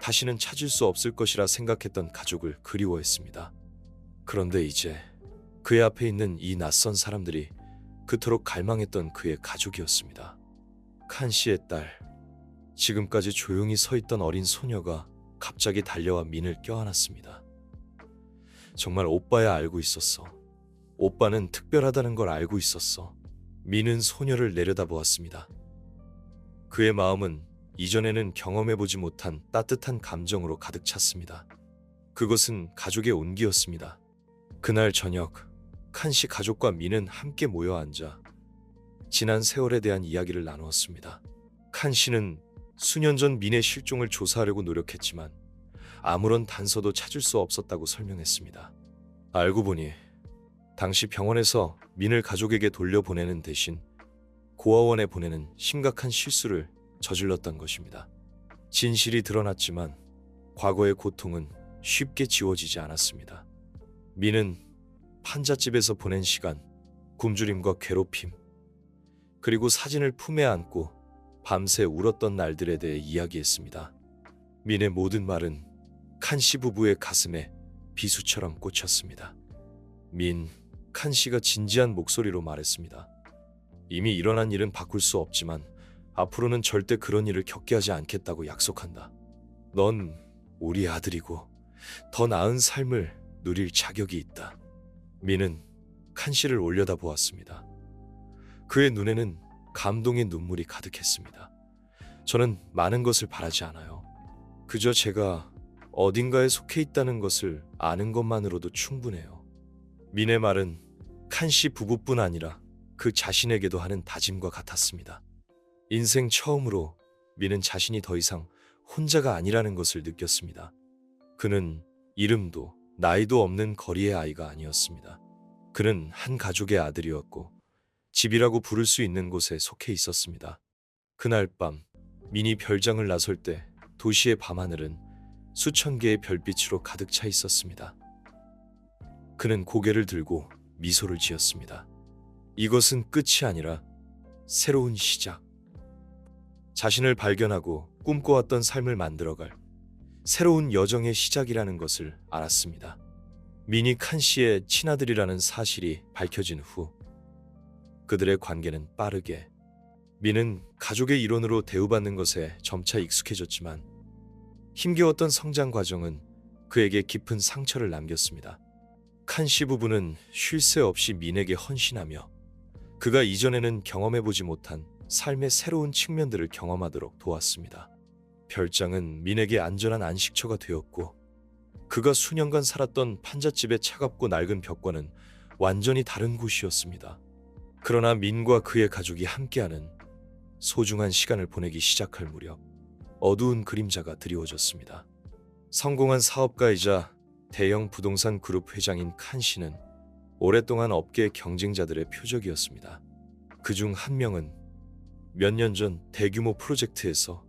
다시는 찾을 수 없을 것이라 생각했던 가족을 그리워했습니다. 그런데 이제 그의 앞에 있는 이 낯선 사람들이 그토록 갈망했던 그의 가족이었습니다. 칸 씨의 딸, 지금까지 조용히 서 있던 어린 소녀가 갑자기 달려와 민을 껴안았습니다. 정말 오빠야 알고 있었어. 오빠는 특별하다는 걸 알고 있었어. 민은 소녀를 내려다보았습니다. 그의 마음은 이전에는 경험해보지 못한 따뜻한 감정으로 가득 찼습니다. 그것은 가족의 온기였습니다. 그날 저녁, 칸 씨 가족과 민은 함께 모여 앉아 지난 세월에 대한 이야기를 나누었습니다. 칸 씨는 수년 전 민의 실종을 조사하려고 노력했지만 아무런 단서도 찾을 수 없었다고 설명했습니다. 알고 보니 당시 병원에서 민을 가족에게 돌려보내는 대신 고아원에 보내는 심각한 실수를 저질렀던 것입니다. 진실이 드러났지만 과거의 고통은 쉽게 지워지지 않았습니다. 민은 판잣집에서 보낸 시간, 굶주림과 괴롭힘, 그리고 사진을 품에 안고 밤새 울었던 날들에 대해 이야기했습니다. 민의 모든 말은 칸 씨 부부의 가슴에 비수처럼 꽂혔습니다. 민, 칸 씨가 진지한 목소리로 말했습니다. 이미 일어난 일은 바꿀 수 없지만 앞으로는 절대 그런 일을 겪게 하지 않겠다고 약속한다. 넌 우리 아들이고 더 나은 삶을 누릴 자격이 있다. 민은 칸 씨를 올려다보았습니다. 그의 눈에는 감동의 눈물이 가득했습니다. 저는 많은 것을 바라지 않아요. 그저 제가 어딘가에 속해 있다는 것을 아는 것만으로도 충분해요. 민의 말은 칸 씨 부부뿐 아니라 그 자신에게도 하는 다짐과 같았습니다. 인생 처음으로 민은 자신이 더 이상 혼자가 아니라는 것을 느꼈습니다. 그는 이름도 나이도 없는 거리의 아이가 아니었습니다. 그는 한 가족의 아들이었고 집이라고 부를 수 있는 곳에 속해 있었습니다. 그날 밤 민이 별장을 나설 때 도시의 밤하늘은 수천 개의 별빛으로 가득 차 있었습니다. 그는 고개를 들고 미소를 지었습니다. 이것은 끝이 아니라 새로운 시작. 자신을 발견하고 꿈꿔왔던 삶을 만들어갈 새로운 여정의 시작이라는 것을 알았습니다. 민이 칸 씨의 친아들이라는 사실이 밝혀진 후 그들의 관계는 빠르게 민은 가족의 일원으로 대우받는 것에 점차 익숙해졌지만 힘겨웠던 성장 과정은 그에게 깊은 상처를 남겼습니다. 칸 씨 부부는 쉴 새 없이 민에게 헌신하며 그가 이전에는 경험해보지 못한 삶의 새로운 측면들을 경험하도록 도왔습니다. 별장은 민에게 안전한 안식처가 되었고 그가 수년간 살았던 판잣집의 차갑고 낡은 벽과는 완전히 다른 곳이었습니다. 그러나 민과 그의 가족이 함께하는 소중한 시간을 보내기 시작할 무렵 어두운 그림자가 드리워졌습니다. 성공한 사업가이자 대형 부동산 그룹 회장인 칸 씨는 오랫동안 업계 경쟁자들의 표적이었습니다. 그중 한 명은 몇 년 전 대규모 프로젝트에서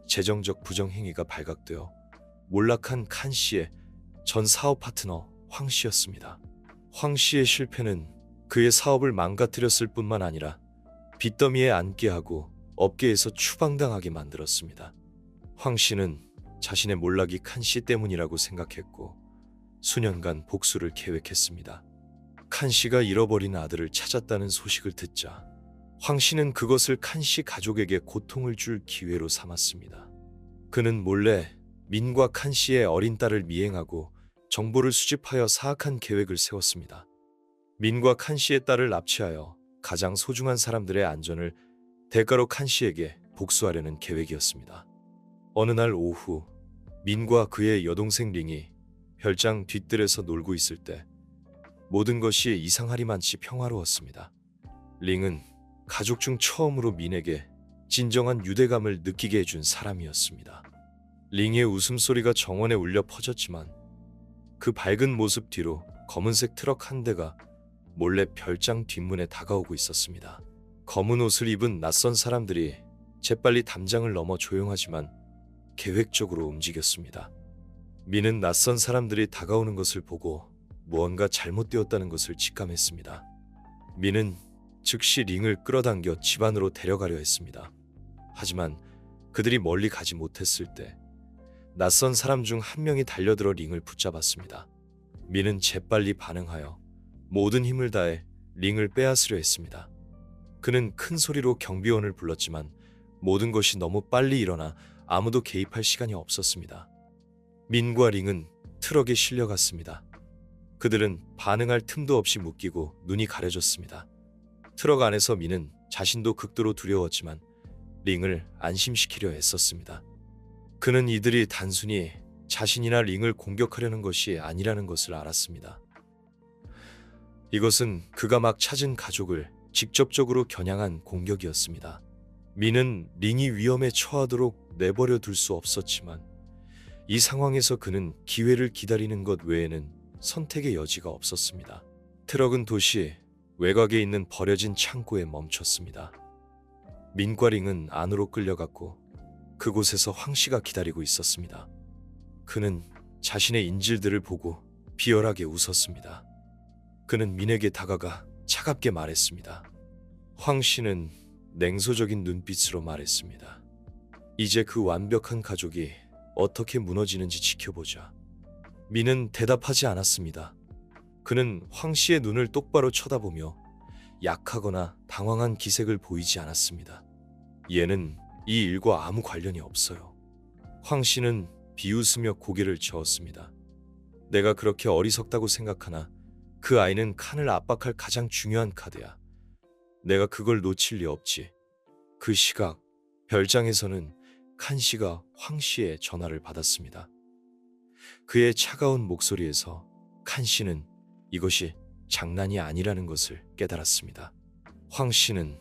재정적 부정행위가 발각되어 몰락한 칸 씨의 전 사업 파트너 황 씨였습니다. 황 씨의 실패는 그의 사업을 망가뜨렸을 뿐만 아니라 빚더미에 앉게 하고 업계에서 추방당하게 만들었습니다. 황 씨는 자신의 몰락이 칸 씨 때문이라고 생각했고 수년간 복수를 계획했습니다. 칸 씨가 잃어버린 아들을 찾았다는 소식을 듣자 황 씨는 그것을 칸 씨 가족에게 고통을 줄 기회로 삼았습니다. 그는 몰래 민과 칸 씨의 어린 딸을 미행하고 정보를 수집하여 사악한 계획을 세웠습니다. 민과 칸 씨의 딸을 납치하여 가장 소중한 사람들의 안전을 대가로 칸 씨에게 복수하려는 계획이었습니다. 어느 날 오후 민과 그의 여동생 링이 별장 뒷뜰에서 놀고 있을 때 모든 것이 이상하리만치 평화로웠습니다. 링은 가족 중 처음으로 민에게 진정한 유대감을 느끼게 해준 사람이었습니다. 링의 웃음소리가 정원에 울려 퍼졌지만 그 밝은 모습 뒤로 검은색 트럭 한 대가 몰래 별장 뒷문에 다가오고 있었습니다. 검은 옷을 입은 낯선 사람들이 재빨리 담장을 넘어 조용하지만 계획적으로 움직였습니다. 민은 낯선 사람들이 다가오는 것을 보고 무언가 잘못되었다는 것을 직감했습니다. 민은 즉시 링을 끌어당겨 집 안으로 데려가려 했습니다. 하지만 그들이 멀리 가지 못했을 때 낯선 사람 중 한 명이 달려들어 링을 붙잡았습니다. 민은 재빨리 반응하여 모든 힘을 다해 링을 빼앗으려 했습니다. 그는 큰 소리로 경비원을 불렀지만 모든 것이 너무 빨리 일어나 아무도 개입할 시간이 없었습니다. 민과 링은 트럭에 실려갔습니다. 그들은 반응할 틈도 없이 묶이고 눈이 가려졌습니다. 트럭 안에서 민은 자신도 극도로 두려웠지만 링을 안심시키려 애썼습니다. 그는 이들이 단순히 자신이나 링을 공격하려는 것이 아니라는 것을 알았습니다. 이것은 그가 막 찾은 가족을 직접적으로 겨냥한 공격이었습니다. 민은 링이 위험에 처하도록 내버려 둘 수 없었지만 이 상황에서 그는 기회를 기다리는 것 외에는 선택의 여지가 없었습니다. 트럭은 도시 외곽에 있는 버려진 창고에 멈췄습니다. 민과 링은 안으로 끌려갔고 그곳에서 황 씨가 기다리고 있었습니다. 그는 자신의 인질들을 보고 비열하게 웃었습니다. 그는 민에게 다가가 차갑게 말했습니다. 황 씨는 냉소적인 눈빛으로 말했습니다. 이제 그 완벽한 가족이 어떻게 무너지는지 지켜보자. 민은 대답하지 않았습니다. 그는 황 씨의 눈을 똑바로 쳐다보며 약하거나 당황한 기색을 보이지 않았습니다. 얘는 이 일과 아무 관련이 없어요. 황 씨는 비웃으며 고개를 저었습니다. 내가 그렇게 어리석다고 생각하나 그 아이는 칸을 압박할 가장 중요한 카드야. 내가 그걸 놓칠 리 없지. 그 시각 별장에서는 칸 씨가 황 씨의 전화를 받았습니다. 그의 차가운 목소리에서 칸 씨는 이것이 장난이 아니라는 것을 깨달았습니다. 황 씨는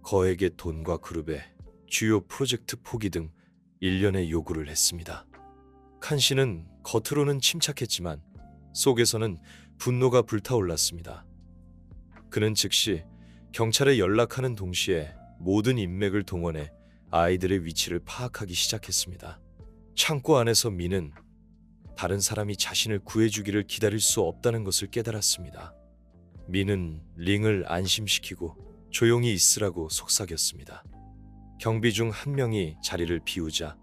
거액의 돈과 그룹의 주요 프로젝트 포기 등 일련의 요구를 했습니다. 칸 씨는 겉으로는 침착했지만 속에서는 분노가 불타올랐습니다. 그는 즉시 경찰에 연락하는 동시에 모든 인맥을 동원해 아이들의 위치를 파악하기 시작했습니다. 창고 안에서 민은 다른 사람이 자신을 구해주기를 기다릴 수 없다는 것을 깨달았습니다. 민은 링을 안심시키고 조용히 있으라고 속삭였습니다. 경비 중 한 명이 자리를 비우자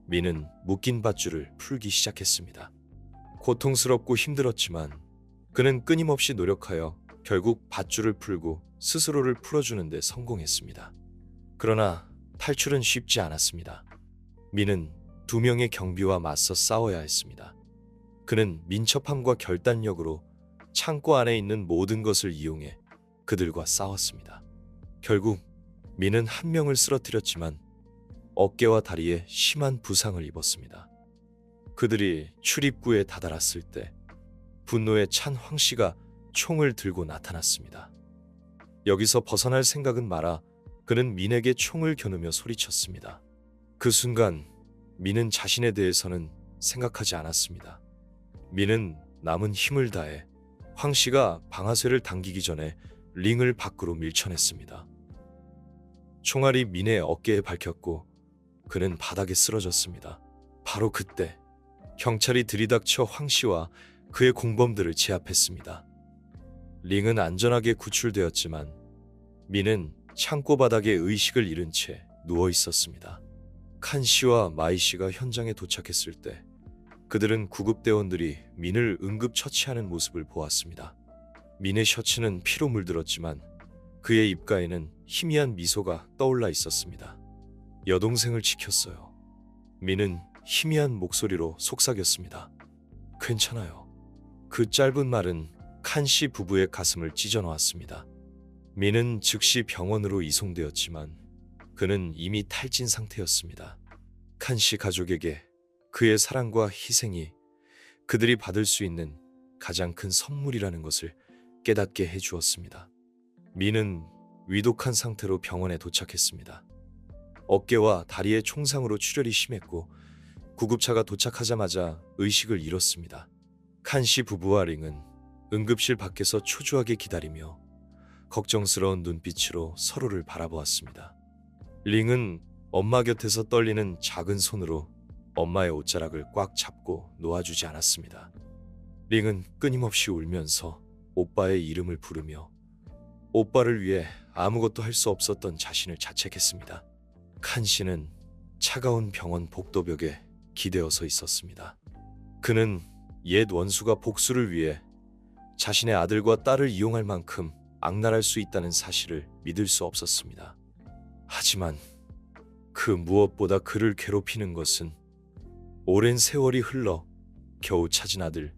민은 묶인 밧줄을 풀기 시작했습니다. 고통스럽고 힘들었지만 그는 끊임없이 노력하여 결국 밧줄을 풀고 스스로를 풀어주는 데 성공했습니다. 그러나 탈출은 쉽지 않았습니다. 민은 2명의 경비와 맞서 싸워야 했습니다. 그는 민첩함과 결단력으로 창고 안에 있는 모든 것을 이용해 그들과 싸웠습니다. 결국 민은 1명을 쓰러뜨렸지만 어깨와 다리에 심한 부상을 입었습니다. 그들이 출입구에 다다랐을 때 분노에 찬 황씨가 총을 들고 나타났습니다. 여기서 벗어날 생각은 마라. 그는 민에게 총을 겨누며 소리쳤습니다. 그 순간 민은 자신에 대해서는 생각하지 않았습니다. 민은 남은 힘을 다해 황씨가 방아쇠를 당기기 전에 링을 밖으로 밀쳐냈습니다. 총알이 민의 어깨에 박혔고 그는 바닥에 쓰러졌습니다. 바로 그때 경찰이 들이닥쳐 황씨와 그의 공범들을 제압했습니다. 링은 안전하게 구출되었지만 민은 창고 바닥에 의식을 잃은 채 누워 있었습니다. 칸 씨와 마이 씨가 현장에 도착했을 때 그들은 구급대원들이 민을 응급 처치하는 모습을 보았습니다. 민의 셔츠는 피로 물들었지만 그의 입가에는 희미한 미소가 떠올라 있었습니다. 여동생을 지켰어요. 민은 희미한 목소리로 속삭였습니다. 괜찮아요. 그 짧은 말은 칸 씨 부부의 가슴을 찢어 놓았습니다. 민은 즉시 병원으로 이송되었지만 그는 이미 탈진 상태였습니다. 칸 씨 가족에게 그의 사랑과 희생이 그들이 받을 수 있는 가장 큰 선물이라는 것을 깨닫게 해주었습니다. 민은 위독한 상태로 병원에 도착했습니다. 어깨와 다리에 총상으로 출혈이 심했고 구급차가 도착하자마자 의식을 잃었습니다. 칸 씨 부부와 링은 응급실 밖에서 초조하게 기다리며 걱정스러운 눈빛으로 서로를 바라보았습니다. 링은 엄마 곁에서 떨리는 작은 손으로 엄마의 옷자락을 꽉 잡고 놓아주지 않았습니다. 링은 끊임없이 울면서 오빠의 이름을 부르며 오빠를 위해 아무것도 할 수 없었던 자신을 자책했습니다. 칸 씨는 차가운 병원 복도벽에 기대어 서 있었습니다. 그는 옛 원수가 복수를 위해 자신의 아들과 딸을 이용할 만큼 악랄할 수 있다는 사실을 믿을 수 없었습니다. 하지만 그 무엇보다 그를 괴롭히는 것은 오랜 세월이 흘러 겨우 찾은 아들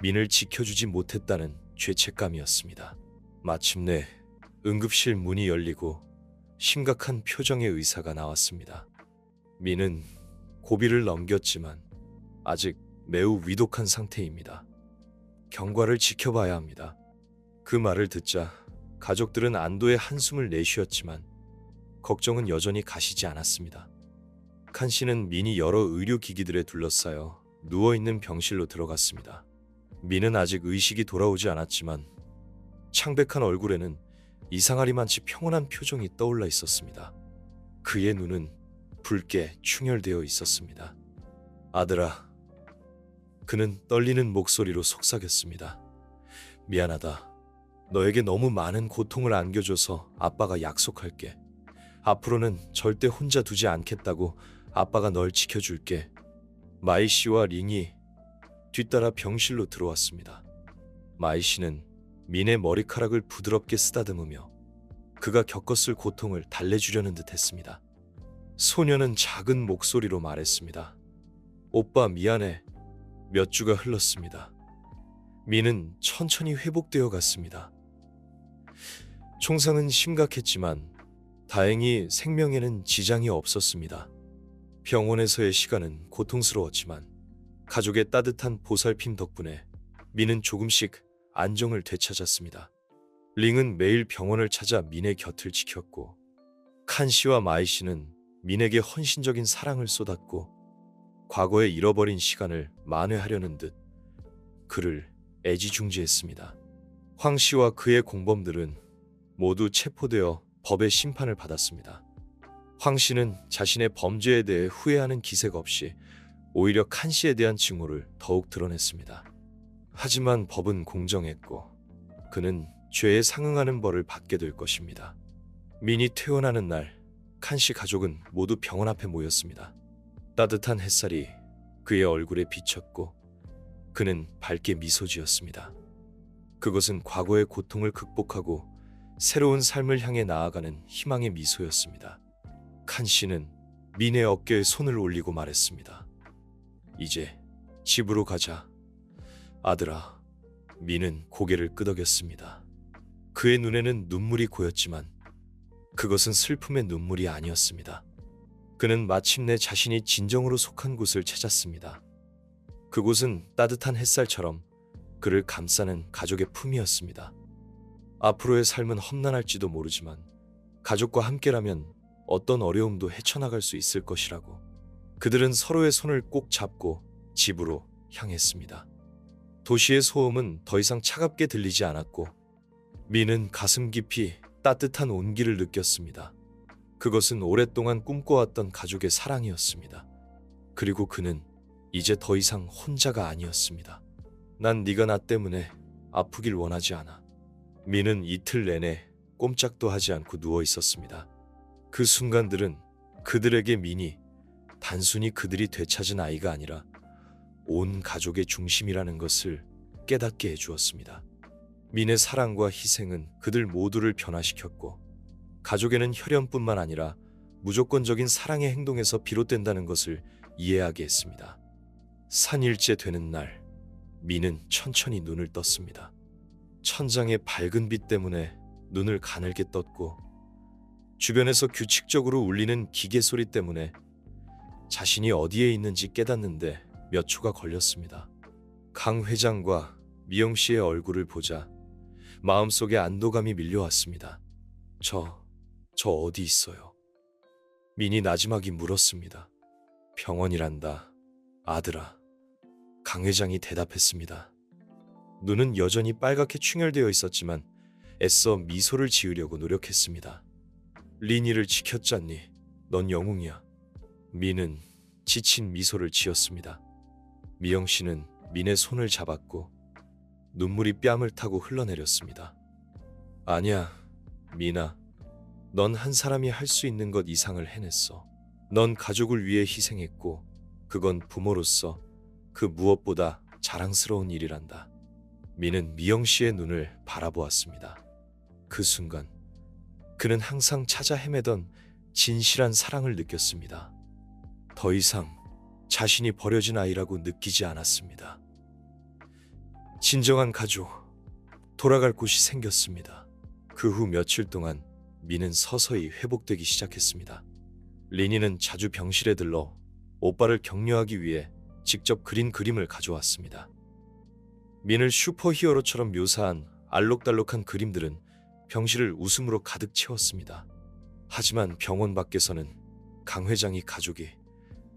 민을 지켜주지 못했다는 죄책감이었습니다. 마침내 응급실 문이 열리고 심각한 표정의 의사가 나왔습니다. 민은 고비를 넘겼지만 아직 매우 위독한 상태입니다. 경과를 지켜봐야 합니다. 그 말을 듣자 가족들은 안도의 한숨을 내쉬었지만 걱정은 여전히 가시지 않았습니다. 칸 씨는 민이 여러 의료기기들에 둘러싸여 누워있는 병실로 들어갔습니다. 민은 아직 의식이 돌아오지 않았지만 창백한 얼굴에는 이상하리만치 평온한 표정이 떠올라 있었습니다. 그의 눈은 붉게 충혈되어 있었습니다. 아들아, 그는 떨리는 목소리로 속삭였습니다. 미안하다. 너에게 너무 많은 고통을 안겨줘서 아빠가 약속할게. 앞으로는 절대 혼자 두지 않겠다고 아빠가 널 지켜줄게. 마이 씨와 링이 뒤따라 병실로 들어왔습니다. 마이 씨는 민의 머리카락을 부드럽게 쓰다듬으며 그가 겪었을 고통을 달래주려는 듯 했습니다. 소녀는 작은 목소리로 말했습니다. 오빠 미안해. 몇 주가 흘렀습니다. 민은 천천히 회복되어 갔습니다. 총상은 심각했지만 다행히 생명에는 지장이 없었습니다. 병원에서의 시간은 고통스러웠지만 가족의 따뜻한 보살핌 덕분에 민은 조금씩 안정을 되찾았습니다. 링은 매일 병원을 찾아 민의 곁을 지켰고 칸 씨와 마이 씨는 민에게 헌신적인 사랑을 쏟았고 과거에 잃어버린 시간을 만회하려는 듯 그를 애지중지했습니다. 황 씨와 그의 공범들은 모두 체포되어 법의 심판을 받았습니다. 황 씨는 자신의 범죄에 대해 후회하는 기색 없이 오히려 칸 씨에 대한 증오를 더욱 드러냈습니다. 하지만 법은 공정했고 그는 죄에 상응하는 벌을 받게 될 것입니다. 민이 퇴원하는 날 칸 씨 가족은 모두 병원 앞에 모였습니다. 따뜻한 햇살이 그의 얼굴에 비쳤고 그는 밝게 미소 지었습니다. 그것은 과거의 고통을 극복하고 새로운 삶을 향해 나아가는 희망의 미소였습니다. 칸 씨는 민의 어깨에 손을 올리고 말했습니다. 이제 집으로 가자. 아들아. 민은 고개를 끄덕였습니다. 그의 눈에는 눈물이 고였지만 그것은 슬픔의 눈물이 아니었습니다. 그는 마침내 자신이 진정으로 속한 곳을 찾았습니다. 그곳은 따뜻한 햇살처럼 그를 감싸는 가족의 품이었습니다. 앞으로의 삶은 험난할지도 모르지만 가족과 함께라면 어떤 어려움도 헤쳐나갈 수 있을 것이라고 그들은 서로의 손을 꼭 잡고 집으로 향했습니다. 도시의 소음은 더 이상 차갑게 들리지 않았고 민은 가슴 깊이 따뜻한 온기를 느꼈습니다. 그것은 오랫동안 꿈꿔왔던 가족의 사랑이었습니다. 그리고 그는 이제 더 이상 혼자가 아니었습니다. 난 네가 나 때문에 아프길 원하지 않아. 민은 이틀 내내 꼼짝도 하지 않고 누워 있었습니다. 그 순간들은 그들에게 민이 단순히 그들이 되찾은 아이가 아니라 온 가족의 중심이라는 것을 깨닫게 해주었습니다. 민의 사랑과 희생은 그들 모두를 변화시켰고 가족에는 혈연뿐만 아니라 무조건적인 사랑의 행동에서 비롯된다는 것을 이해하게 했습니다. 3일째 되는 날, 민은 천천히 눈을 떴습니다. 천장의 밝은 빛 때문에 눈을 가늘게 떴고 주변에서 규칙적으로 울리는 기계 소리 때문에 자신이 어디에 있는지 깨닫는데 몇 초가 걸렸습니다. 강 회장과 미영 씨의 얼굴을 보자 마음속에 안도감이 밀려왔습니다. 저 어디 있어요? 민이 나지막이 물었습니다. 병원이란다, 아들아. 강 회장이 대답했습니다. 눈은 여전히 빨갛게 충혈되어 있었지만 애써 미소를 지으려고 노력했습니다. 리니를 지켰잖니. 넌 영웅이야. 민은 지친 미소를 지었습니다. 미영 씨는 민의 손을 잡았고 눈물이 뺨을 타고 흘러내렸습니다. 아니야, 민아. 넌 한 사람이 할 수 있는 것 이상을 해냈어. 넌 가족을 위해 희생했고 그건 부모로서 그 무엇보다 자랑스러운 일이란다. 민은 미영 씨의 눈을 바라보았습니다. 그 순간 그는 항상 찾아 헤매던 진실한 사랑을 느꼈습니다. 더 이상 자신이 버려진 아이라고 느끼지 않았습니다. 진정한 가족, 돌아갈 곳이 생겼습니다. 그 후 며칠 동안 민은 서서히 회복되기 시작했습니다. 리니는 자주 병실에 들러 오빠를 격려하기 위해 직접 그린 그림을 가져왔습니다. 민을 슈퍼히어로처럼 묘사한 알록달록한 그림들은 병실을 웃음으로 가득 채웠습니다. 하지만 병원 밖에서는 강 회장이 가족이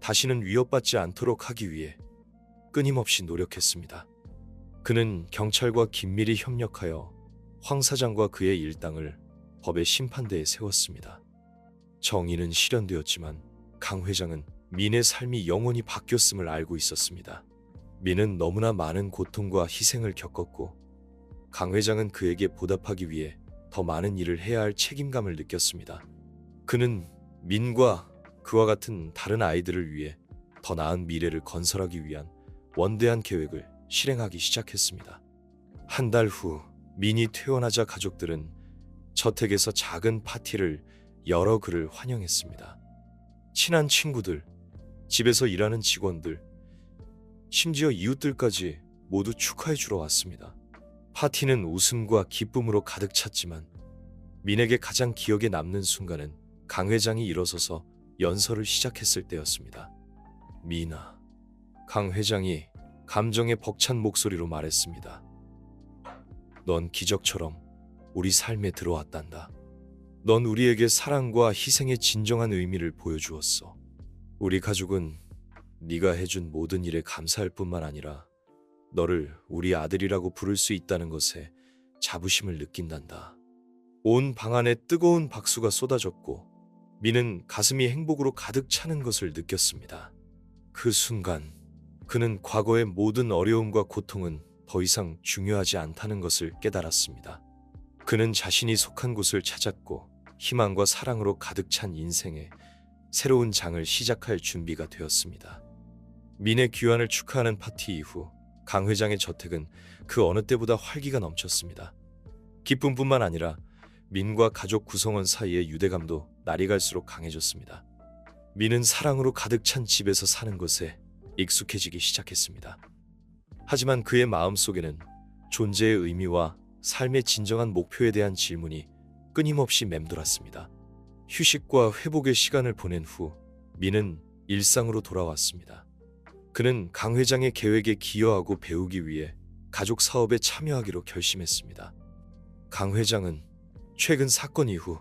다시는 위협받지 않도록 하기 위해 끊임없이 노력했습니다. 그는 경찰과 긴밀히 협력하여 황 사장과 그의 일당을 법의 심판대에 세웠습니다. 정의는 실현되었지만 강 회장은 민의 삶이 영원히 바뀌었음을 알고 있었습니다. 민은 너무나 많은 고통과 희생을 겪었고 강 회장은 그에게 보답하기 위해 더 많은 일을 해야 할 책임감을 느꼈습니다. 그는 민과 그와 같은 다른 아이들을 위해 더 나은 미래를 건설하기 위한 원대한 계획을 실행하기 시작했습니다. 한 달 후 민이 퇴원하자 가족들은 저택에서 작은 파티를 열어 그를 환영했습니다. 친한 친구들, 집에서 일하는 직원들, 심지어 이웃들까지 모두 축하해 주러 왔습니다. 파티는 웃음과 기쁨으로 가득 찼지만 민에게 가장 기억에 남는 순간은 강 회장이 일어서서 연설을 시작했을 때였습니다. 민아, 강 회장이 감정에 벅찬 목소리로 말했습니다. 넌 기적처럼 우리 삶에 들어왔단다. 넌 우리에게 사랑과 희생의 진정한 의미를 보여주었어. 우리 가족은 네가 해준 모든 일에 감사할 뿐만 아니라 너를 우리 아들이라고 부를 수 있다는 것에 자부심을 느낀단다. 온 방 안에 뜨거운 박수가 쏟아졌고 민은 가슴이 행복으로 가득 차는 것을 느꼈습니다. 그 순간 그는 과거의 모든 어려움과 고통은 더 이상 중요하지 않다는 것을 깨달았습니다. 그는 자신이 속한 곳을 찾았고 희망과 사랑으로 가득 찬 인생의 새로운 장을 시작할 준비가 되었습니다. 민의 귀환을 축하하는 파티 이후 강 회장의 저택은 그 어느 때보다 활기가 넘쳤습니다. 기쁨뿐만 아니라 민과 가족 구성원 사이의 유대감도 날이 갈수록 강해졌습니다. 민은 사랑으로 가득 찬 집에서 사는 것에 익숙해지기 시작했습니다. 하지만 그의 마음속에는 존재의 의미와 삶의 진정한 목표에 대한 질문이 끊임없이 맴돌았습니다. 휴식과 회복의 시간을 보낸 후 민은 일상으로 돌아왔습니다. 그는 강 회장의 계획에 기여하고 배우기 위해 가족 사업에 참여하기로 결심했습니다. 강 회장은 최근 사건 이후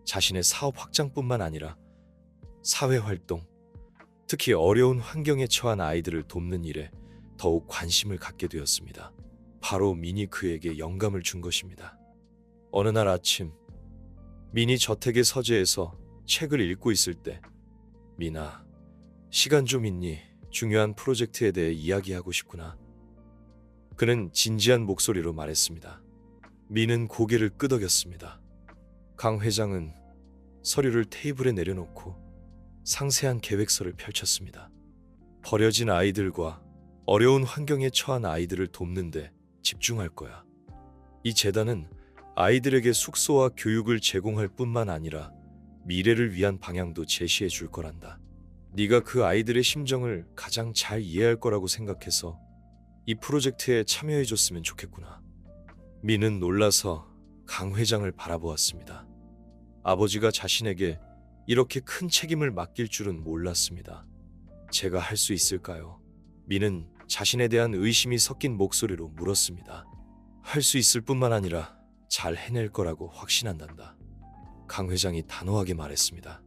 자신의 사업 확장뿐만 아니라 사회활동, 특히 어려운 환경에 처한 아이들을 돕는 일에 더욱 관심을 갖게 되었습니다. 바로 민이 그에게 영감을 준 것입니다. 어느 날 아침, 민이 저택의 서재에서 책을 읽고 있을 때 민아, 시간 좀 있니? 중요한 프로젝트에 대해 이야기하고 싶구나. 그는 진지한 목소리로 말했습니다. 민은 고개를 끄덕였습니다. 강 회장은 서류를 테이블에 내려놓고 상세한 계획서를 펼쳤습니다. 버려진 아이들과 어려운 환경에 처한 아이들을 돕는 데 집중할 거야. 이 재단은 아이들에게 숙소와 교육을 제공할 뿐만 아니라 미래를 위한 방향도 제시해 줄 거란다. 네가 그 아이들의 심정을 가장 잘 이해할 거라고 생각해서 이 프로젝트에 참여해 줬으면 좋겠구나. 민은 놀라서 강 회장을 바라보았습니다. 아버지가 자신에게 이렇게 큰 책임을 맡길 줄은 몰랐습니다. 제가 할 수 있을까요? 민은 자신에 대한 의심이 섞인 목소리로 물었습니다. 할 수 있을 뿐만 아니라 잘 해낼 거라고 확신한단다. 강 회장이 단호하게 말했습니다.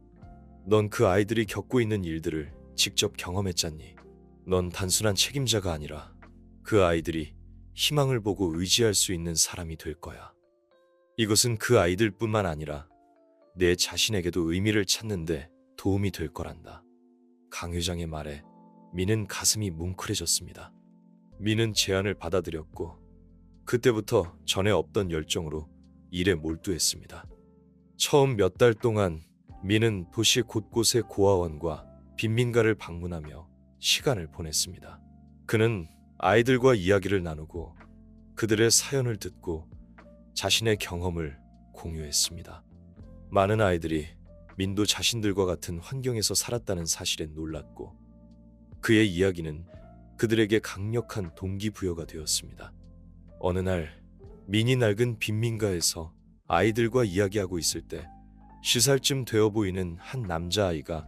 넌 그 아이들이 겪고 있는 일들을 직접 경험했잖니. 넌 단순한 책임자가 아니라 그 아이들이 희망을 보고 의지할 수 있는 사람이 될 거야. 이것은 그 아이들뿐만 아니라 내 자신에게도 의미를 찾는데 도움이 될 거란다. 강 회장의 말에 민은 가슴이 뭉클해졌습니다. 민은 제안을 받아들였고 그때부터 전에 없던 열정으로 일에 몰두했습니다. 처음 몇 달 동안 민은 도시 곳곳의 고아원과 빈민가를 방문하며 시간을 보냈습니다. 그는 아이들과 이야기를 나누고 그들의 사연을 듣고 자신의 경험을 공유했습니다. 많은 아이들이 민도 자신들과 같은 환경에서 살았다는 사실에 놀랐고 그의 이야기는 그들에게 강력한 동기부여가 되었습니다. 어느 날 민이 낡은 빈민가에서 아이들과 이야기하고 있을 때 10살쯤 되어 보이는 한 남자아이가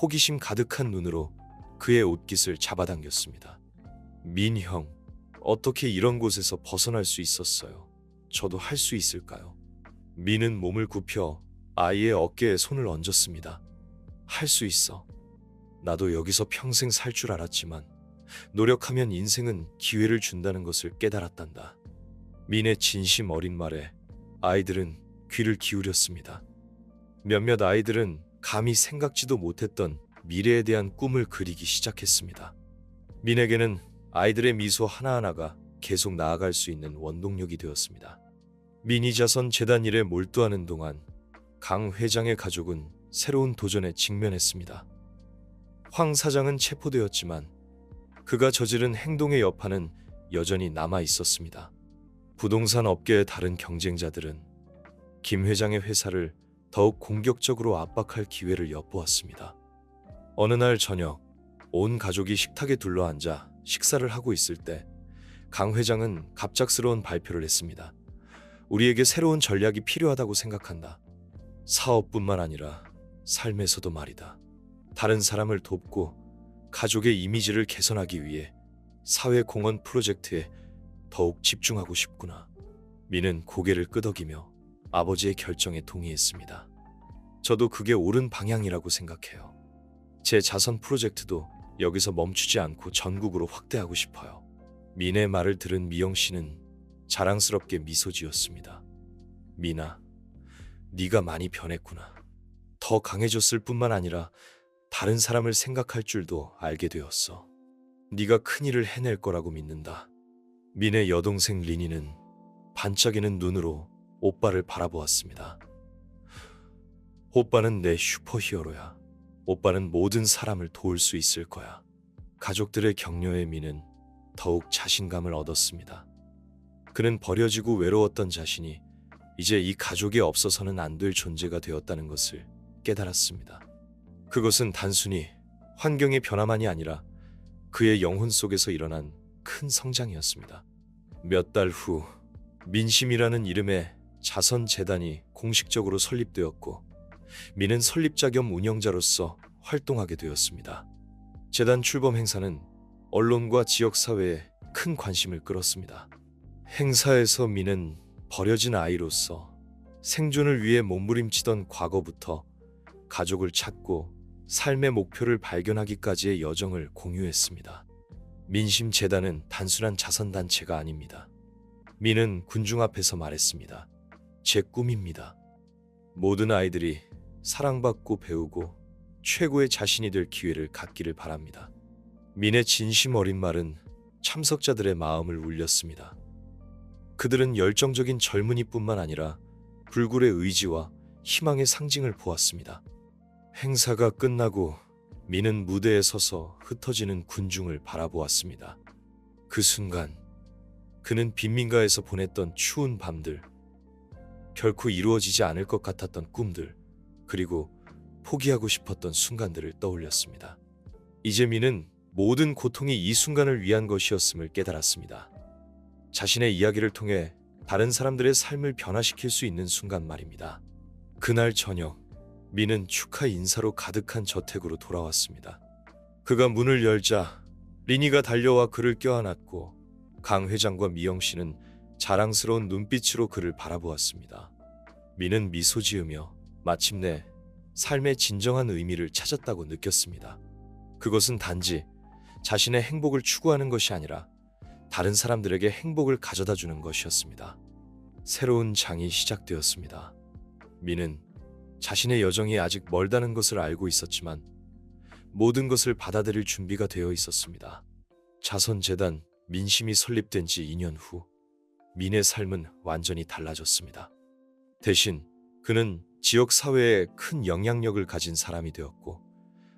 호기심 가득한 눈으로 그의 옷깃을 잡아당겼습니다. 민 형, 어떻게 이런 곳에서 벗어날 수 있었어요? 저도 할 수 있을까요? 민은 몸을 굽혀 아이의 어깨에 손을 얹었습니다. 할 수 있어. 나도 여기서 평생 살 줄 알았지만 노력하면 인생은 기회를 준다는 것을 깨달았단다. 민의 진심 어린 말에 아이들은 귀를 기울였습니다. 몇몇 아이들은 감히 생각지도 못했던 미래에 대한 꿈을 그리기 시작했습니다. 민에게는 아이들의 미소 하나하나가 계속 나아갈 수 있는 원동력이 되었습니다. 미니자선 재단 일에 몰두하는 동안 강 회장의 가족은 새로운 도전에 직면했습니다. 황 사장은 체포되었지만 그가 저지른 행동의 여파는 여전히 남아 있었습니다. 부동산 업계의 다른 경쟁자들은 김 회장의 회사를 더욱 공격적으로 압박할 기회를 엿보았습니다. 어느 날 저녁, 온 가족이 식탁에 둘러앉아 식사를 하고 있을 때 강 회장은 갑작스러운 발표를 했습니다. 우리에게 새로운 전략이 필요하다고 생각한다. 사업뿐만 아니라 삶에서도 말이다. 다른 사람을 돕고 가족의 이미지를 개선하기 위해 사회공헌 프로젝트에 더욱 집중하고 싶구나. 민은 고개를 끄덕이며 아버지의 결정에 동의했습니다. 저도 그게 옳은 방향이라고 생각해요. 제 자선 프로젝트도 여기서 멈추지 않고 전국으로 확대하고 싶어요. 민의 말을 들은 미영 씨는 자랑스럽게 미소 지었습니다. 민아, 네가 많이 변했구나. 더 강해졌을 뿐만 아니라 다른 사람을 생각할 줄도 알게 되었어. 네가 큰일을 해낼 거라고 믿는다. 민의 여동생 리니는 반짝이는 눈으로 오빠를 바라보았습니다. 오빠는 내 슈퍼히어로야. 오빠는 모든 사람을 도울 수 있을 거야. 가족들의 격려에 민은 더욱 자신감을 얻었습니다. 그는 버려지고 외로웠던 자신이 이제 이 가족이 없어서는 안 될 존재가 되었다는 것을 깨달았습니다. 그것은 단순히 환경의 변화만이 아니라 그의 영혼 속에서 일어난 큰 성장이었습니다. 몇 달 후 민심이라는 이름의 자선재단이 공식적으로 설립되었고 민은 설립자 겸 운영자로서 활동하게 되었습니다. 재단 출범 행사는 언론과 지역사회에 큰 관심을 끌었습니다. 행사에서 민은 버려진 아이로서 생존을 위해 몸부림치던 과거부터 가족을 찾고 삶의 목표를 발견하기까지의 여정을 공유했습니다. 민심재단은 단순한 자선단체가 아닙니다. 민은 군중 앞에서 말했습니다. 제 꿈입니다. 모든 아이들이 사랑받고 배우고 최고의 자신이 될 기회를 갖기를 바랍니다. 민의 진심 어린 말은 참석자들의 마음을 울렸습니다. 그들은 열정적인 젊은이뿐만 아니라 불굴의 의지와 희망의 상징을 보았습니다. 행사가 끝나고 민은 무대에 서서 흩어지는 군중을 바라보았습니다. 그 순간 그는 빈민가에서 보냈던 추운 밤들, 결코 이루어지지 않을 것 같았던 꿈들, 그리고 포기하고 싶었던 순간들을 떠올렸습니다. 이제 민은 모든 고통이 이 순간을 위한 것이었음을 깨달았습니다. 자신의 이야기를 통해 다른 사람들의 삶을 변화시킬 수 있는 순간 말입니다. 그날 저녁, 민은 축하 인사로 가득한 저택으로 돌아왔습니다. 그가 문을 열자 리니가 달려와 그를 껴안았고 강 회장과 미영 씨는 자랑스러운 눈빛으로 그를 바라보았습니다. 민은 미소 지으며 마침내 삶의 진정한 의미를 찾았다고 느꼈습니다. 그것은 단지 자신의 행복을 추구하는 것이 아니라 다른 사람들에게 행복을 가져다 주는 것이었습니다. 새로운 장이 시작되었습니다. 민은 자신의 여정이 아직 멀다는 것을 알고 있었지만 모든 것을 받아들일 준비가 되어 있었습니다. 자선재단 민심이 설립된 지 2년 후 민의 삶은 완전히 달라졌습니다. 대신 그는 지역 사회에 큰 영향력을 가진 사람이 되었고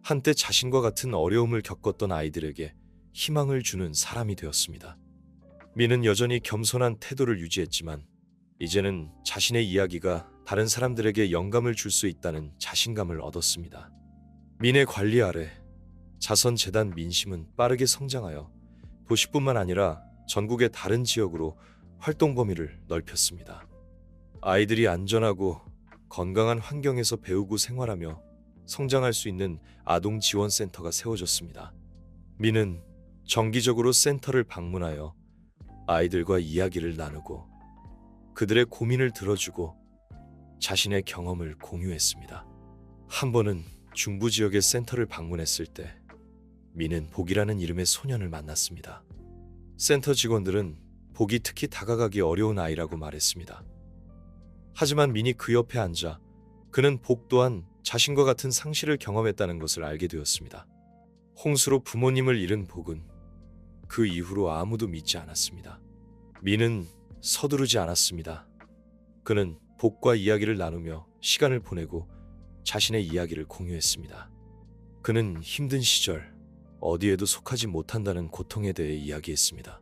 한때 자신과 같은 어려움을 겪었던 아이들에게 희망을 주는 사람이 되었습니다. 민은 여전히 겸손한 태도를 유지했지만 이제는 자신의 이야기가 다른 사람들에게 영감을 줄 수 있다는 자신감을 얻었습니다. 민의 관리 아래 자선재단 민심은 빠르게 성장하여 도시뿐만 아니라 전국의 다른 지역으로 활동 범위를 넓혔습니다. 아이들이 안전하고 건강한 환경에서 배우고 생활하며 성장할 수 있는 아동 지원센터가 세워졌습니다. 민은 정기적으로 센터를 방문하여 아이들과 이야기를 나누고 그들의 고민을 들어주고 자신의 경험을 공유했습니다. 한 번은 중부 지역의 센터를 방문했을 때 민은 복이라는 이름의 소년을 만났습니다. 센터 직원들은 복이 특히 다가가기 어려운 아이라고 말했습니다. 하지만 민이 그 옆에 앉아 그는 복 또한 자신과 같은 상실을 경험했다는 것을 알게 되었습니다. 홍수로 부모님을 잃은 복은 그 이후로 아무도 믿지 않았습니다. 민은 서두르지 않았습니다. 그는 복과 이야기를 나누며 시간을 보내고 자신의 이야기를 공유했습니다. 그는 힘든 시절 어디에도 속하지 못한다는 고통에 대해 이야기했습니다.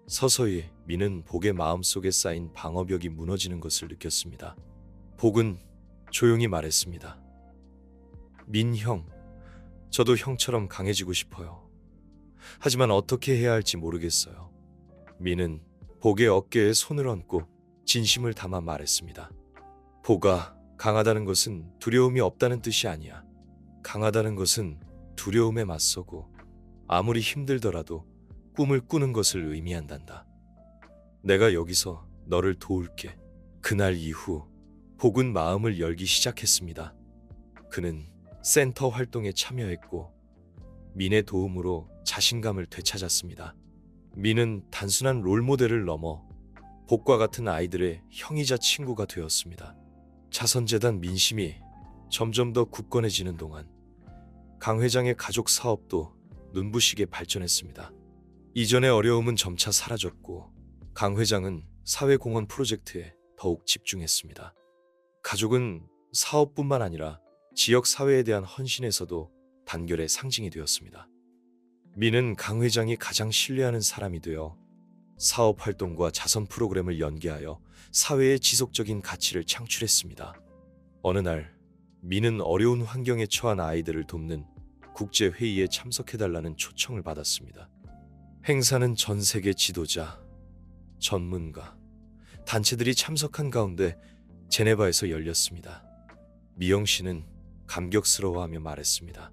서서히 민은 복의 마음속에 쌓인 방어벽이 무너지는 것을 느꼈습니다. 복은 조용히 말했습니다. 민 형, 저도 형처럼 강해지고 싶어요. 하지만 어떻게 해야 할지 모르겠어요. 민은 복의 어깨에 손을 얹고 진심을 담아 말했습니다. 복아, 강하다는 것은 두려움이 없다는 뜻이 아니야. 강하다는 것은 두려움에 맞서고 아무리 힘들더라도 꿈을 꾸는 것을 의미한단다. 내가 여기서 너를 도울게. 그날 이후 복은 마음을 열기 시작했습니다. 그는 센터 활동에 참여했고 민의 도움으로 자신감을 되찾았습니다. 민은 단순한 롤모델을 넘어 복과 같은 아이들의 형이자 친구가 되었습니다. 자선재단 민심이 점점 더 굳건해지는 동안 강 회장의 가족 사업도 눈부시게 발전했습니다. 이전의 어려움은 점차 사라졌고 강 회장은 사회공헌 프로젝트에 더욱 집중했습니다. 가족은 사업뿐만 아니라 지역 사회에 대한 헌신에서도 단결의 상징이 되었습니다. 민은 강 회장이 가장 신뢰하는 사람이 되어 사업 활동과 자선 프로그램을 연계하여 사회에 지속적인 가치를 창출했습니다. 어느 날 민은 어려운 환경에 처한 아이들을 돕는 국제회의에 참석해달라는 초청을 받았습니다. 행사는 전 세계 지도자, 전문가, 단체들이 참석한 가운데 제네바에서 열렸습니다. 미영 씨는 감격스러워하며 말했습니다.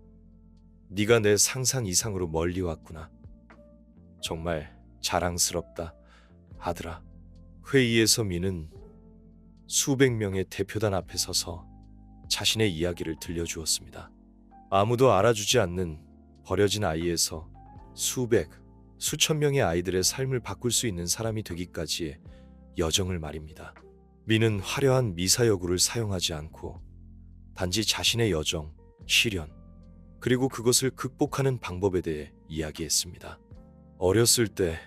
네가 내 상상 이상으로 멀리 왔구나. 정말 자랑스럽다, 아들아. 회의에서 미는 수백 명의 대표단 앞에 서서 자신의 이야기를 들려주었습니다. 아무도 알아주지 않는 버려진 아이에서 수백, 수천 명의 아이들의 삶을 바꿀 수 있는 사람이 되기까지의 여정을 말입니다. 미는 화려한 미사여구를 사용하지 않고 단지 자신의 여정, 시련, 그리고 그것을 극복하는 방법에 대해 이야기했습니다. 어렸을 때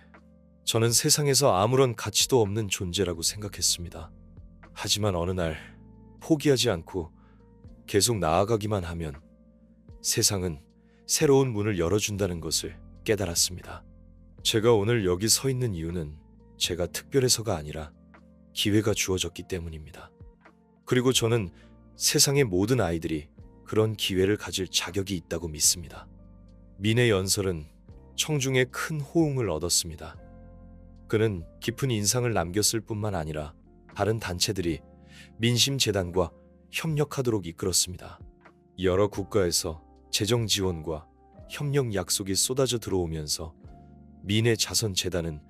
저는 세상에서 아무런 가치도 없는 존재라고 생각했습니다. 하지만 어느 날 포기하지 않고 계속 나아가기만 하면 세상은 새로운 문을 열어준다는 것을 깨달았습니다. 제가 오늘 여기 서 있는 이유는 제가 특별해서가 아니라 기회가 주어졌기 때문입니다. 그리고 저는 세상의 모든 아이들이 그런 기회를 가질 자격이 있다고 믿습니다. 민의 연설은 청중의 큰 호응을 얻었습니다. 그는 깊은 인상을 남겼을 뿐만 아니라 다른 단체들이 민심재단과 협력하도록 이끌었습니다. 여러 국가에서 재정 지원과 협력 약속이 쏟아져 들어오면서 민의 자선재단은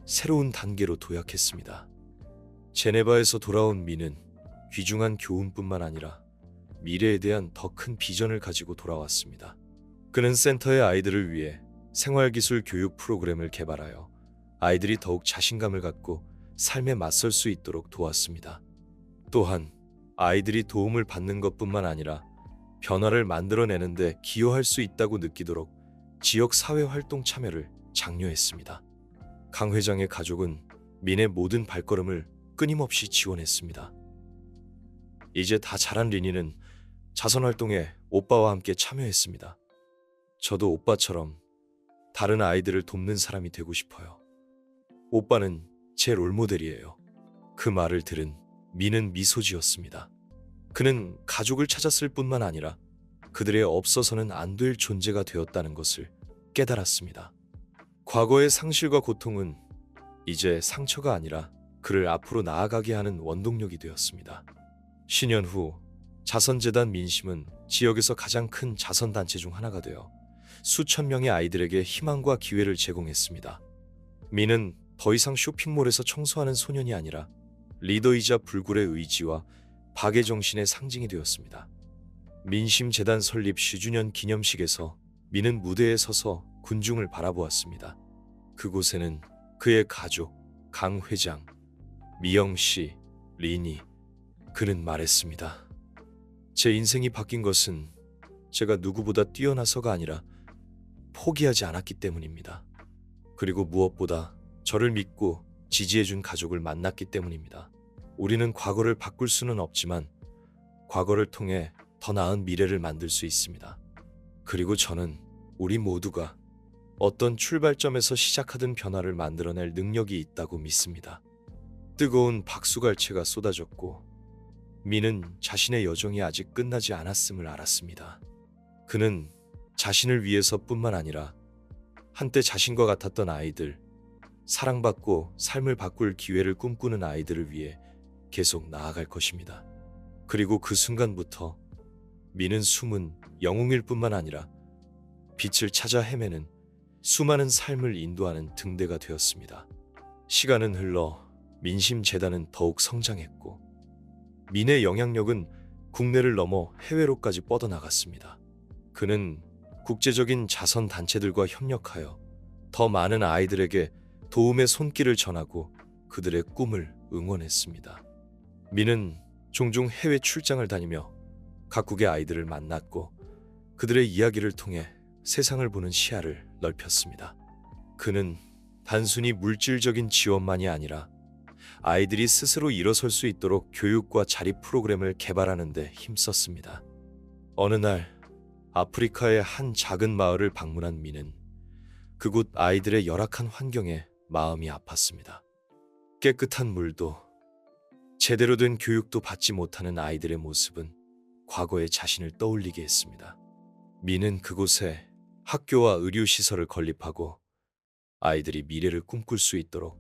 새로운 단계로 도약했습니다. 제네바에서 돌아온 민은 귀중한 교훈뿐만 아니라 미래에 대한 더 큰 비전을 가지고 돌아왔습니다. 그는 센터의 아이들을 위해 생활기술 교육 프로그램을 개발하여 아이들이 더욱 자신감을 갖고 삶에 맞설 수 있도록 도왔습니다. 또한 아이들이 도움을 받는 것뿐만 아니라 변화를 만들어내는 데 기여할 수 있다고 느끼도록 지역 사회 활동 참여를 장려했습니다. 강 회장의 가족은 민의 모든 발걸음을 끊임없이 지원했습니다. 이제 다 자란 리니는 자선활동에 오빠와 함께 참여했습니다. 저도 오빠처럼 다른 아이들을 돕는 사람이 되고 싶어요. 오빠는 제 롤모델이에요. 그 말을 들은 민은 미소 지었습니다. 그는 가족을 찾았을 뿐만 아니라 그들의 없어서는 안 될 존재가 되었다는 것을 깨달았습니다. 과거의 상실과 고통은 이제 상처가 아니라 그를 앞으로 나아가게 하는 원동력이 되었습니다. 10년 후 자선재단 민심은 지역에서 가장 큰 자선단체 중 하나가 되어 수천 명의 아이들에게 희망과 기회를 제공했습니다. 민은 더 이상 쇼핑몰에서 청소하는 소년이 아니라 리더이자 불굴의 의지와 박애 정신의 상징이 되었습니다. 민심재단 설립 10주년 기념식에서 민은 무대에 서서 군중을 바라보았습니다. 그곳에는 그의 가족, 강 회장, 미영 씨, 리니, 그는 말했습니다. 제 인생이 바뀐 것은 제가 누구보다 뛰어나서가 아니라 포기하지 않았기 때문입니다. 그리고 무엇보다 저를 믿고 지지해준 가족을 만났기 때문입니다. 우리는 과거를 바꿀 수는 없지만 과거를 통해 더 나은 미래를 만들 수 있습니다. 그리고 저는 우리 모두가 어떤 출발점에서 시작하든 변화를 만들어낼 능력이 있다고 믿습니다. 뜨거운 박수갈채가 쏟아졌고 민은 자신의 여정이 아직 끝나지 않았음을 알았습니다. 그는 자신을 위해서뿐만 아니라 한때 자신과 같았던 아이들, 사랑받고 삶을 바꿀 기회를 꿈꾸는 아이들을 위해 계속 나아갈 것입니다. 그리고 그 순간부터 민은 숨은 영웅일 뿐만 아니라 빛을 찾아 헤매는 수많은 삶을 인도하는 등대가 되었습니다. 시간은 흘러 민심재단은 더욱 성장했고 민의 영향력은 국내를 넘어 해외로까지 뻗어나갔습니다. 그는 국제적인 자선단체들과 협력하여 더 많은 아이들에게 도움의 손길을 전하고 그들의 꿈을 응원했습니다. 민은 종종 해외 출장을 다니며 각국의 아이들을 만났고 그들의 이야기를 통해 세상을 보는 시야를 넓혔습니다. 그는 단순히 물질적인 지원만이 아니라 아이들이 스스로 일어설 수 있도록 교육과 자립 프로그램을 개발하는 데 힘썼습니다. 어느 날 아프리카의 한 작은 마을을 방문한 민은 그곳 아이들의 열악한 환경에 마음이 아팠습니다. 깨끗한 물도 제대로 된 교육도 받지 못하는 아이들의 모습은 과거의 자신을 떠올리게 했습니다. 미는 그곳에 학교와 의료시설을 건립하고 아이들이 미래를 꿈꿀 수 있도록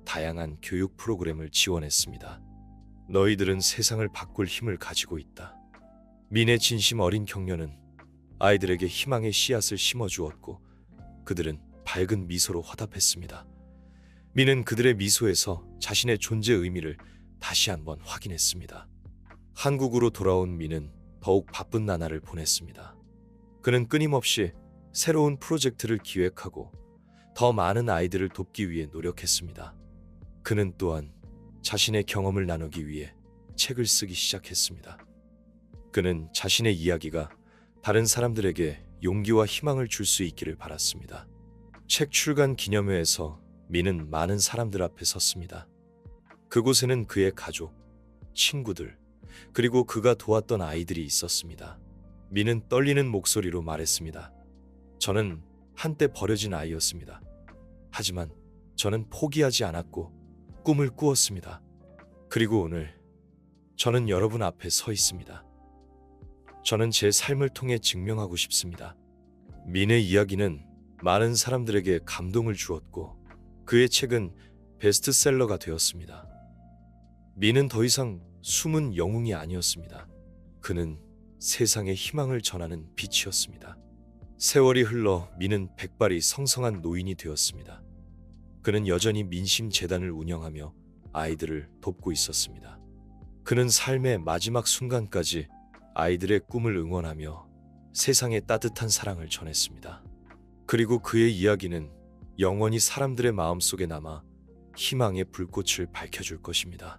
다양한 교육 프로그램을 지원했습니다. 너희들은 세상을 바꿀 힘을 가지고 있다. 민의 진심 어린 격려는 아이들에게 희망의 씨앗을 심어주었고 그들은 밝은 미소로 화답했습니다. 민은 그들의 미소에서 자신의 존재 의미를 다시 한번 확인했습니다. 한국으로 돌아온 민은 더욱 바쁜 나날을 보냈습니다. 그는 끊임없이 새로운 프로젝트를 기획하고 더 많은 아이들을 돕기 위해 노력했습니다. 그는 또한 자신의 경험을 나누기 위해 책을 쓰기 시작했습니다. 그는 자신의 이야기가 다른 사람들에게 용기와 희망을 줄 수 있기를 바랐습니다. 책 출간 기념회에서 민은 많은 사람들 앞에 섰습니다. 그곳에는 그의 가족, 친구들, 그리고 그가 도왔던 아이들이 있었습니다. 민은 떨리는 목소리로 말했습니다. 저는 한때 버려진 아이였습니다. 하지만 저는 포기하지 않았고 꿈을 꾸었습니다. 그리고 오늘 저는 여러분 앞에 서 있습니다. 저는 제 삶을 통해 증명하고 싶습니다. 민의 이야기는 많은 사람들에게 감동을 주었고 그의 책은 베스트셀러가 되었습니다. 민은 더 이상 숨은 영웅이 아니었습니다. 그는 세상에 희망을 전하는 빛이었습니다. 세월이 흘러 민은 백발이 성성한 노인이 되었습니다. 그는 여전히 민심재단을 운영하며 아이들을 돕고 있었습니다. 그는 삶의 마지막 순간까지 아이들의 꿈을 응원하며 세상에 따뜻한 사랑을 전했습니다. 그리고 그의 이야기는 영원히 사람들의 마음속에 남아 희망의 불꽃을 밝혀줄 것입니다.